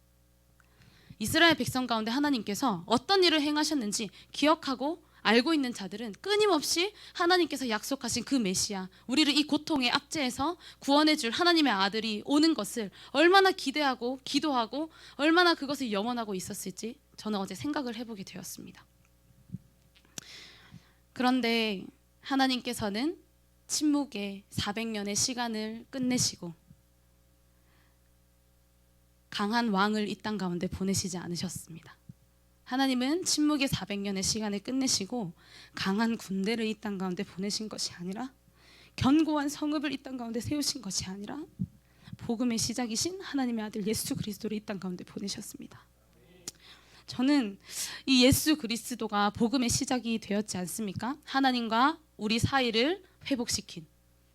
이스라엘 백성 가운데 하나님께서 어떤 일을 행하셨는지 기억하고 알고 있는 자들은 끊임없이 하나님께서 약속하신 그 메시아, 우리를 이 고통의 압제에서 구원해 줄 하나님의 아들이 오는 것을 얼마나 기대하고 기도하고 얼마나 그것을 염원하고 있었을지 저는 어제 생각을 해보게 되었습니다. 그런데 하나님께서는 침묵의 400년의 시간을 끝내시고 강한 왕을 이 땅 가운데 보내시지 않으셨습니다. 하나님은 침묵의 400년의 시간을 끝내시고 강한 군대를 이 땅 가운데 보내신 것이 아니라, 견고한 성읍을 이 땅 가운데 세우신 것이 아니라 복음의 시작이신 하나님의 아들 예수 그리스도를 이 땅 가운데 보내셨습니다. 저는 이 예수 그리스도가 복음의 시작이 되었지 않습니까? 하나님과 우리 사이를 회복시킨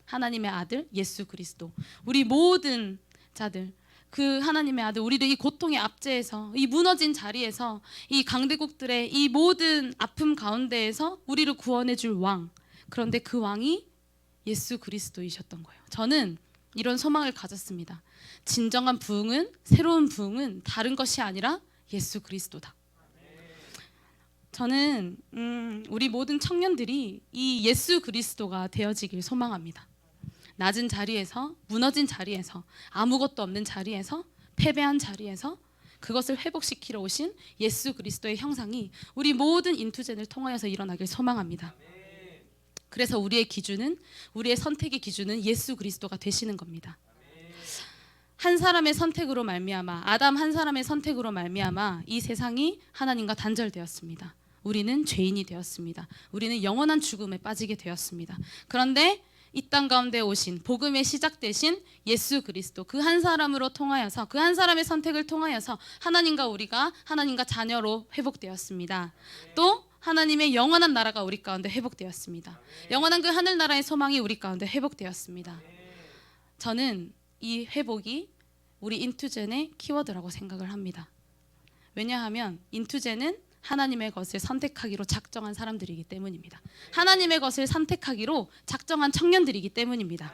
하나님의 아들 예수 그리스도, 우리 모든 자들, 그 하나님의 아들, 우리를 이 고통의 압제에서, 이 무너진 자리에서, 이 강대국들의 이 모든 아픔 가운데에서 우리를 구원해 줄 왕, 그런데 그 왕이 예수 그리스도이셨던 거예요. 저는 이런 소망을 가졌습니다. 진정한 부흥은, 새로운 부흥은 다른 것이 아니라 예수 그리스도다. 저는 우리 모든 청년들이 이 예수 그리스도가 되어지길 소망합니다. 낮은 자리에서, 무너진 자리에서, 아무것도 없는 자리에서, 패배한 자리에서 그것을 회복시키러 오신 예수 그리스도의 형상이 우리 모든 인투젠을 통하여서 일어나길 소망합니다. 그래서 우리의 기준은, 우리의 선택의 기준은 예수 그리스도가 되시는 겁니다. 한 사람의 선택으로 말미암아, 아담 한 사람의 선택으로 말미암아 이 세상이 하나님과 단절되었습니다. 우리는 죄인이 되었습니다. 우리는 영원한 죽음에 빠지게 되었습니다. 그런데 이 땅 가운데 오신 복음의 시작 되신 예수 그리스도, 그 한 사람으로 통하여서, 그 한 사람의 선택을 통하여서 하나님과 우리가 하나님과 자녀로 회복되었습니다. 또 하나님의 영원한 나라가 우리 가운데 회복되었습니다. 영원한 그 하늘나라의 소망이 우리 가운데 회복되었습니다. 저는 이 회복이 우리 인투젠의 키워드라고 생각을 합니다. 왜냐하면 인투젠은 하나님의 것을 선택하기로 작정한 사람들이기 때문입니다. 하나님의 것을 선택하기로 작정한 청년들이기 때문입니다.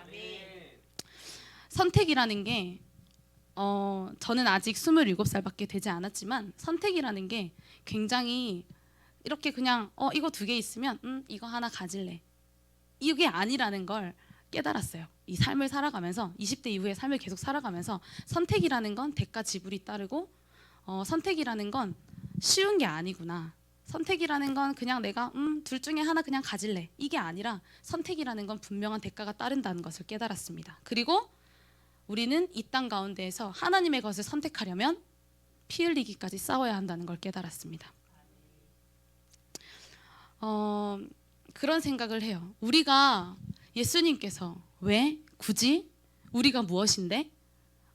선택이라는 게 저는 아직 27살밖에 되지 않았지만 선택이라는 게 굉장히 이렇게 그냥 이거 2개 있으면 이거 하나 가질래, 이게 아니라는 걸 깨달았어요. 이 삶을 살아가면서, 20대 이후의 삶을 계속 살아가면서 선택이라는 건 대가 지불이 따르고 선택이라는 건 쉬운 게 아니구나. 선택이라는 건 그냥 내가 둘 중에 하나 그냥 가질래, 이게 아니라 선택이라는 건 분명한 대가가 따른다는 것을 깨달았습니다. 그리고 우리는 이 땅 가운데에서 하나님의 것을 선택하려면 피 흘리기까지 싸워야 한다는 걸 깨달았습니다. 그런 생각을 해요. 우리가 예수님께서 왜 굳이 우리가 무엇인데?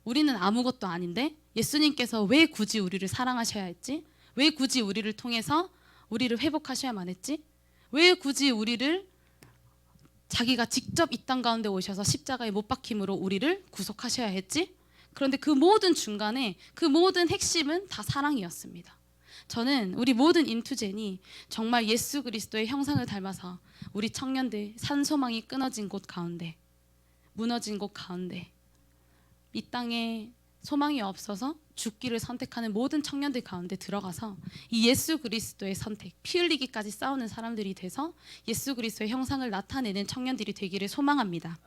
우리는 아무것도 아닌데 예수님께서 왜 굳이 우리를 사랑하셔야 했지? 왜 굳이 우리를 통해서 우리를 회복하셔야만 했지? 왜 굳이 우리를 자기가 직접 이 땅 가운데 오셔서 십자가에 못 박힘으로 우리를 구속하셔야 했지? 그런데 그 모든 중간에 그 모든 핵심은 다 사랑이었습니다. 저는 우리 모든 인투젠이 정말 예수 그리스도의 형상을 닮아서 우리 청년들 산소망이 끊어진 곳 가운데, 무너진 곳 가운데, 이 땅에 소망이 없어서 죽기를 선택하는 모든 청년들 가운데 들어가서 이 예수 그리스도의 선택, 피 흘리기까지 싸우는 사람들이 돼서 예수 그리스도의 형상을 나타내는 청년들이 되기를 소망합니다.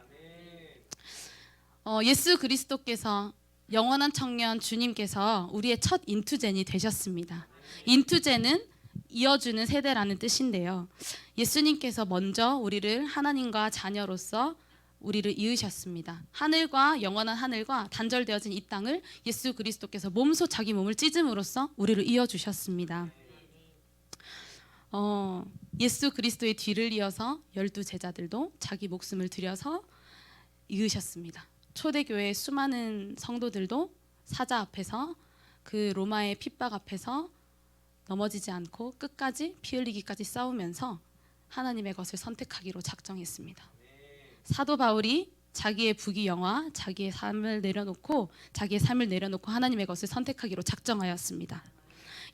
예수 그리스도께서 영원한 청년 주님께서 우리의 첫 인투젠이 되셨습니다. 인투젠은 이어주는 세대라는 뜻인데요. 예수님께서 먼저 우리를 하나님과 자녀로서 우리를 이으셨습니다. 하늘과 영원한 하늘과 단절되어진 이 땅을 예수 그리스도께서 몸소 자기 몸을 찢음으로써 우리를 이어주셨습니다. 예수 그리스도의 뒤를 이어서 12 제자들도 자기 목숨을 들여서 이으셨습니다. 초대교회의 수많은 성도들도 사자 앞에서 그 로마의 핍박 앞에서 넘어지지 않고 끝까지 피 흘리기까지 싸우면서 하나님의 것을 선택하기로 작정했습니다. 사도 바울이 자기의 부귀영화, 자기의 삶을 내려놓고 하나님의 것을 선택하기로 작정하였습니다.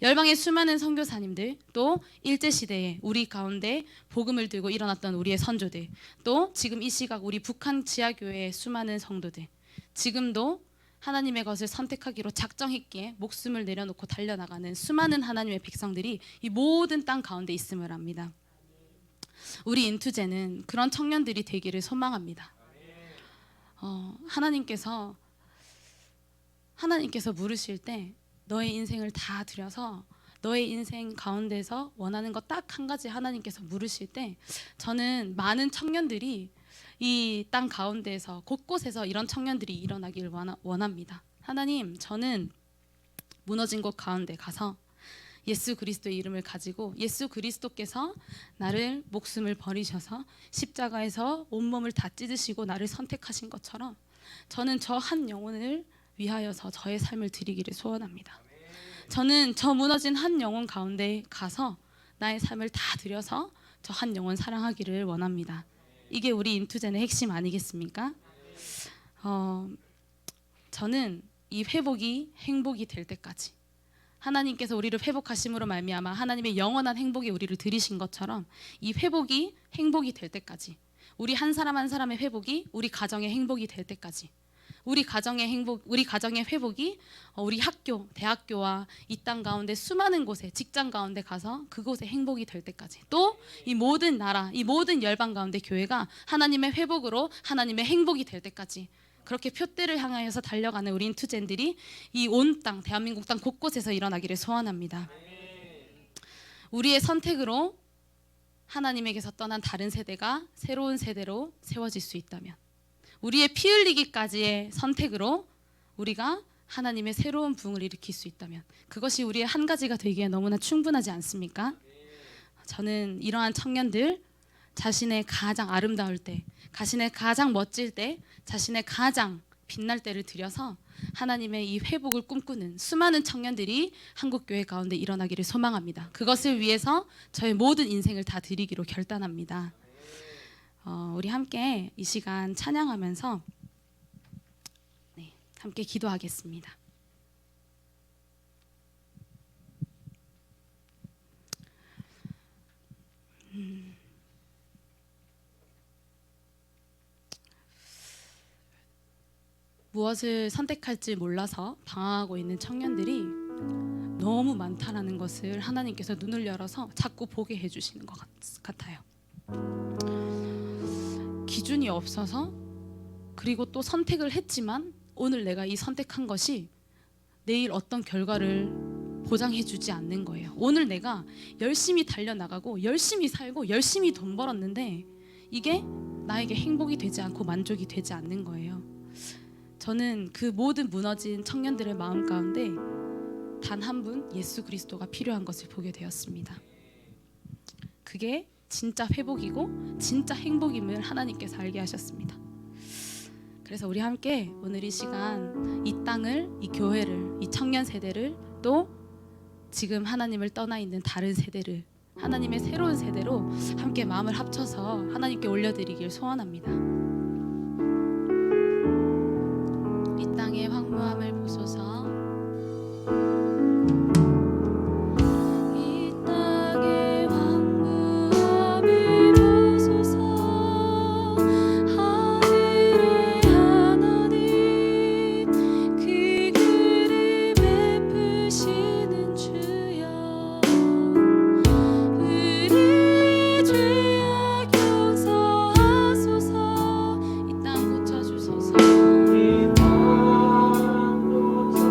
열방의 수많은 선교사님들, 또 일제시대에 우리 가운데 복음을 들고 일어났던 우리의 선조들, 또 지금 이 시각 우리 북한 지하교회의 수많은 성도들, 지금도 하나님의 것을 선택하기로 작정했기에 목숨을 내려놓고 달려나가는 수많은 하나님의 백성들이 이 모든 땅 가운데 있음을 압니다. 우리 인투제는 그런 청년들이 되기를 소망합니다. 하나님께서 물으실 때 너의 인생을 다 들여서 너의 인생 가운데서 원하는 것 딱 한 가지 하나님께서 물으실 때 저는 많은 청년들이 이 땅 가운데에서 곳곳에서 이런 청년들이 일어나기를 원합니다. 하나님, 저는 무너진 곳 가운데 가서 예수 그리스도의 이름을 가지고 예수 그리스도께서 나를 목숨을 버리셔서 십자가에서 온몸을 다 찢으시고 나를 선택하신 것처럼 저는 저 한 영혼을 위하여서 저의 삶을 드리기를 소원합니다. 저는 저 무너진 한 영혼 가운데 가서 나의 삶을 다 드려서 저 한 영혼 사랑하기를 원합니다. 이게 우리 인투젠의 핵심 아니겠습니까? 저는 이 회복이 행복이 될 때까지 하나님께서 우리를 회복하심으로 말미암아 하나님의 영원한 행복이 우리를 들이신 것처럼 이 회복이 행복이 될 때까지, 우리 한 사람 한 사람의 회복이 우리 가정의 행복이 될 때까지, 우리 가정의 회복이 우리 학교, 대학교와 이 땅 가운데 수많은 곳에, 직장 가운데 가서 그곳에 행복이 될 때까지, 또 이 모든 나라, 이 모든 열방 가운데 교회가 하나님의 회복으로 하나님의 행복이 될 때까지 그렇게 표대를 향하여서 달려가는 우리 인투젠들이 이 온 땅, 대한민국 땅 곳곳에서 일어나기를 소원합니다. 우리의 선택으로 하나님에게서 떠난 다른 세대가 새로운 세대로 세워질 수 있다면, 우리의 피 흘리기까지의 선택으로 우리가 하나님의 새로운 부흥을 일으킬 수 있다면 그것이 우리의 한 가지가 되기에 너무나 충분하지 않습니까? 저는 이러한 청년들, 자신의 가장 아름다울 때, 자신의 가장 멋질 때, 자신의 가장 빛날 때를 들여서 하나님의 이 회복을 꿈꾸는 수많은 청년들이 한국교회 가운데 일어나기를 소망합니다. 그것을 위해서 저의 모든 인생을 다 드리기로 결단합니다. 우리 함께 이 시간 찬양하면서 함께 기도하겠습니다. 무엇을 선택할지 몰라서 방황하고 있는 청년들이 너무 많다라는 것을 하나님께서 눈을 열어서 자꾸 보게 해주시는 것 같아요. 기준이 없어서, 그리고 또 선택을 했지만 오늘 내가 이 선택한 것이 내일 어떤 결과를 보장해주지 않는 거예요. 오늘 내가 열심히 달려나가고 열심히 살고 열심히 돈 벌었는데 이게 나에게 행복이 되지 않고 만족이 되지 않는 거예요. 저는 그 모든 무너진 청년들의 마음 가운데 단 한 분 예수 그리스도가 필요한 것을 보게 되었습니다. 그게 진짜 회복이고 진짜 행복임을 하나님께서 알게 하셨습니다. 그래서 우리 함께 오늘 이 시간 이 땅을, 이 교회를, 이 청년 세대를, 또 지금 하나님을 떠나 있는 다른 세대를 하나님의 새로운 세대로 함께 마음을 합쳐서 하나님께 올려드리길 소원합니다. 이 땅의 황무함을 보소서. 이 땅의 황무함을 보소서. 하늘의 하나님 그 길을 베푸시는 주여, 우리 죄악 용서하소서. 이 땅 고쳐주소서. 이 땅 고쳐주소서.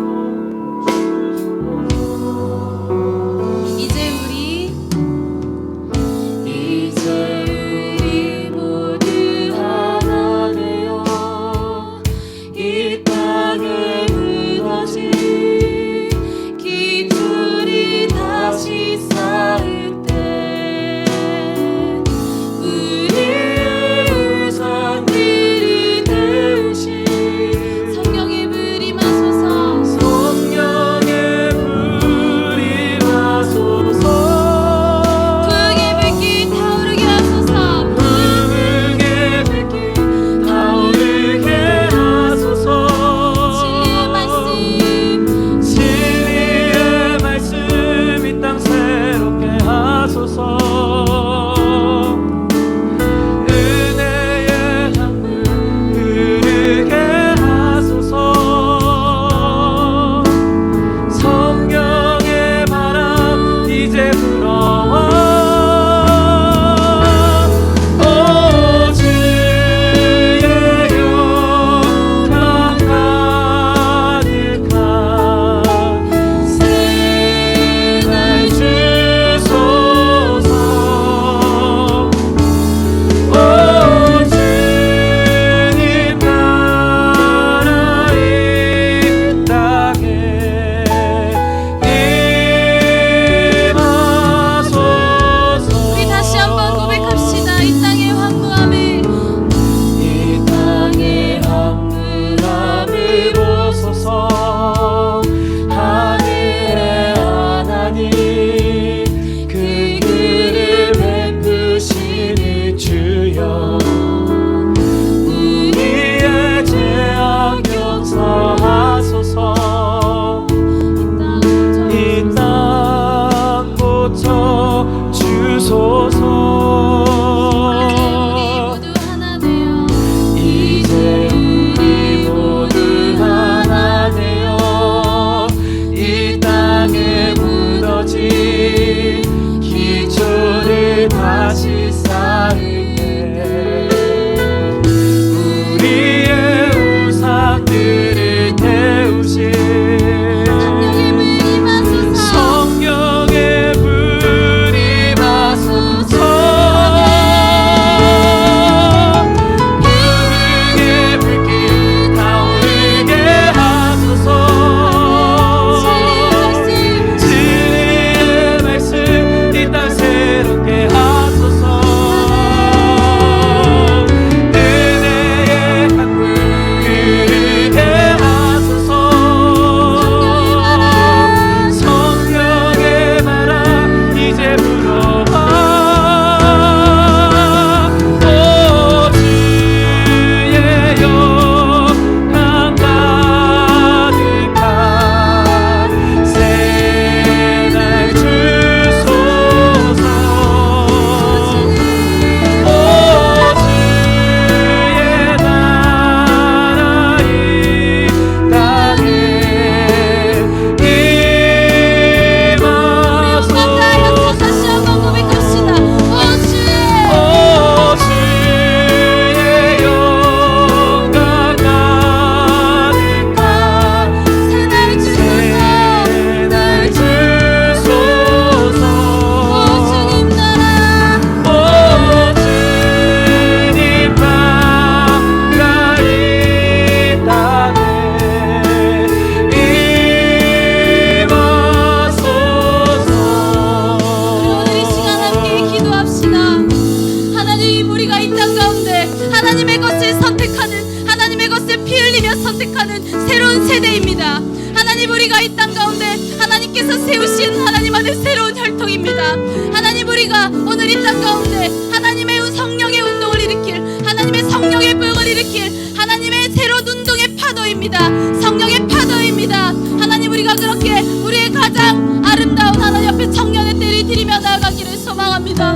하나님의 것을 선택하는, 하나님의 것을 피 흘리며 선택하는 새로운 세대입니다. 하나님, 우리가 이 땅 가운데 하나님께서 세우신 하나님 안에 새로운 혈통입니다. 하나님, 우리가 오늘 이 땅 가운데 하나님의 성령의 운동을 일으킬, 하나님의 성령의 부흥을 일으킬 하나님의 새로운 운동의 파도입니다. 성령의 파도입니다. 하나님, 우리가 그렇게 우리의 가장 아름다운 하나님 앞에 청년의 때를 드리며 나아가기를 소망합니다.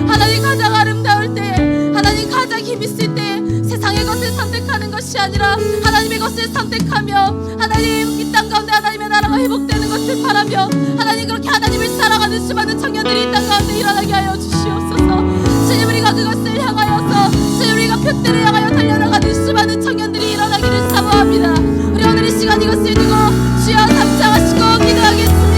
하나님, 가장 아름다울 때, 하나님 가장 힘 있을 때 세상의 것을 선택하는 것이 아니라 하나님의 것을 선택하며 하나님 이 땅 가운데 하나님의 나라가 회복되는 것을 바라며 하나님, 그렇게 하나님을 사랑하는 수많은 청년들이 이 땅 가운데 일어나게 하여 주시옵소서. 주님, 우리가 그것을 향하여서, 주님, 우리가 표대를 향하여 달려나가는 수많은 청년들이 일어나기를 사모합니다. 우리 오늘 이 시간 이것을 두고 주여 감사하시고 기도하겠습니다.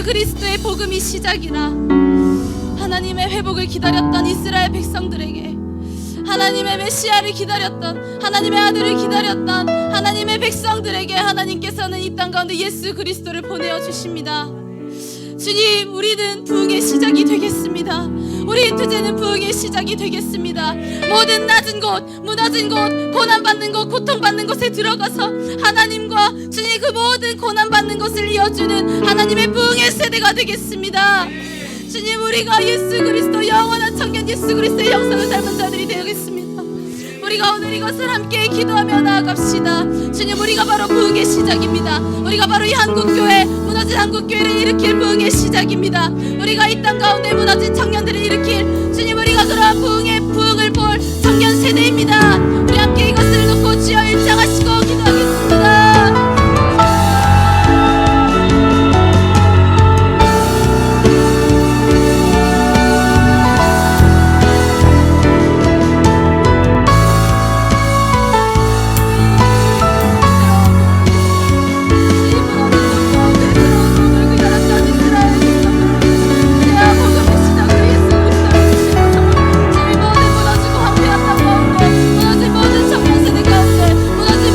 그리스도의 복음이 시작이라. 하나님의 회복을 기다렸던 이스라엘 백성들에게, 하나님의 메시아를 기다렸던, 하나님의 아들을 기다렸던 하나님의 백성들에게 하나님께서는 이 땅 가운데 예수 그리스도를 보내어 주십니다. 주님, 우리는 부흥의 시작이 되겠습니다. 우리 인투제는 부흥의 시작이 되겠습니다. 모든 낮은 곳, 무너진 곳, 고난받는 곳, 고통받는 곳에 들어가서 하나님과 주님 그 모든 고난받는 것을 이어주는 하나님의 부흥의 세대가 되겠습니다. 주님, 우리가 예수 그리스도 영원한 청년 예수 그리스도의 영상을 닮은 자들이 되겠습니다. 우리가 오늘 이것을 함께 기도하며 나아갑시다. 주님, 우리가 바로 부흥의 시작입니다. 우리가 바로 이 한국교회, 무너진 한국교회를 일으킬 부흥의 시작입니다. 우리가 이 땅 가운데 무너진 청년들을 일으킬, 주님, 우리가 그러한 부흥을 볼 청년 세대입니다. 우리 함께 이것을 놓고 주여 일장하시고 기도하겠습니다. 무너진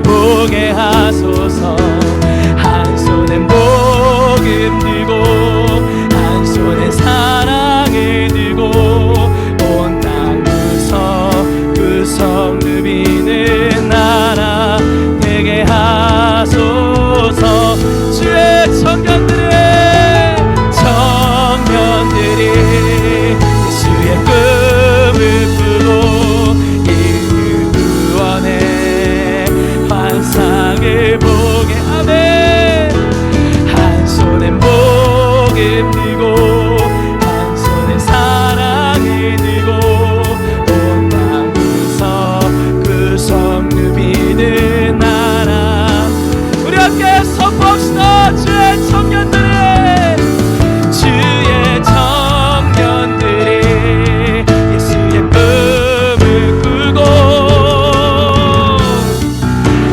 보게 하소서. 한 손엔 복음 들고 한 손엔 사랑을 들고 온 땅 구석구석 누비는 나라 되게 하소서. 주의 청년들이 예수의 꿈을 꾸고 인류 구원의 환상을 보게. 아멘. 한 손엔 복음 들고 한 손엔 사랑을 들고 온 땅 구석구석 누비는 나라. 우리 함께 선포합시다. 주의 청년들이 예수의 꿈을 꾸고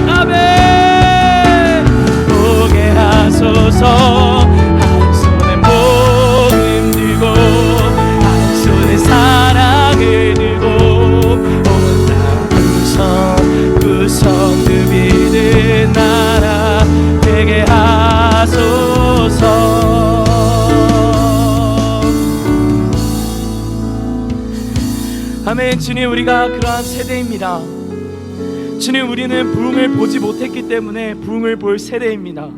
아멘 보게 하소서. 한 손엔 복음 들고 한 손엔 사랑을 들고 온 땅 구석구석 누비는 나라 되게 하소서. 아멘. 주님, 우리가 그러한 세대입니다. 주님, 우리는 부흥을 보지 못했기 때문에 부흥을 볼 세대입니다.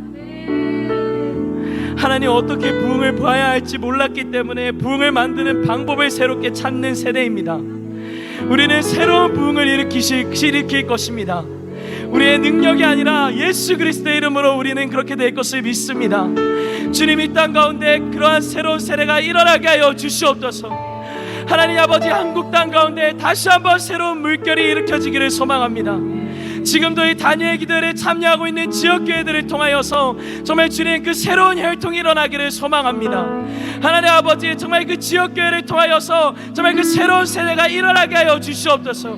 하나님, 어떻게 부흥을 봐야 할지 몰랐기 때문에 부흥을 만드는 방법을 새롭게 찾는 세대입니다. 우리는 새로운 부흥을 일으킬 것입니다. 우리의 능력이 아니라 예수 그리스도의 이름으로 우리는 그렇게 될 것을 믿습니다. 주님, 이 땅 가운데 그러한 새로운 세대가 일어나게 하여 주시옵소서. 하나님 아버지, 한국 땅 가운데 다시 한번 새로운 물결이 일으켜지기를 소망합니다. 지금도 이 단위의 기도에 참여하고 있는 지역교회들을 통하여서 정말 주님 그 새로운 혈통이 일어나기를 소망합니다. 하나님 아버지, 정말 그 지역교회를 통하여서 정말 그 새로운 세대가 일어나게 하여 주시옵소서.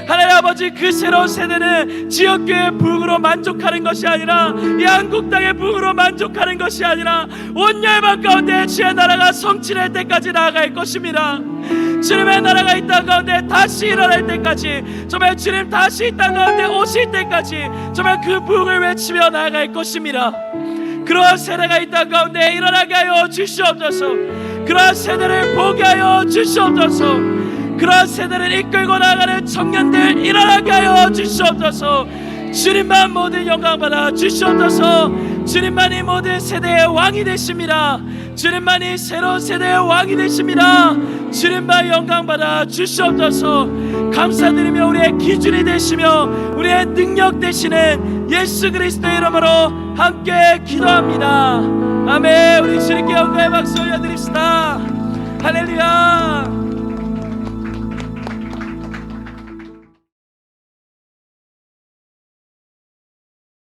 하나님 아버지, 그 새로운 세대는 지역교회의 부흥으로 만족하는 것이 아니라 이 한국 땅의 부흥으로 만족하는 것이 아니라 온 열방 가운데 주의 나라가 성취될 때까지 나아갈 것입니다. 주님의 나라가 이 땅 가운데 다시 일어날 때까지, 정말 주님 다시 이 땅 가운데 오실 때까지 정말 그 부흥을 외치며 나아갈 것입니다. 그러한 세대가 이 땅 가운데 일어나게 하여 주시옵소서. 그러한 세대를 보게 하여 주시옵소서. 그러한 세대를 이끌고 나가는 청년들 일어나게 하여 주시옵소서. 주님만 모든 영광 받아 주시옵소서. 주님만이 모든 세대의 왕이 되십니다. 주님만이 새로운 세대의 왕이 되십니다. 주님만 영광 받아 주시옵소서. 감사드리며 우리의 기준이 되시며 우리의 능력 되시는 예수 그리스도의 이름으로 함께 기도합니다. 아멘. 우리 주님께 영광의 박수 올려드립시다. 할렐루야.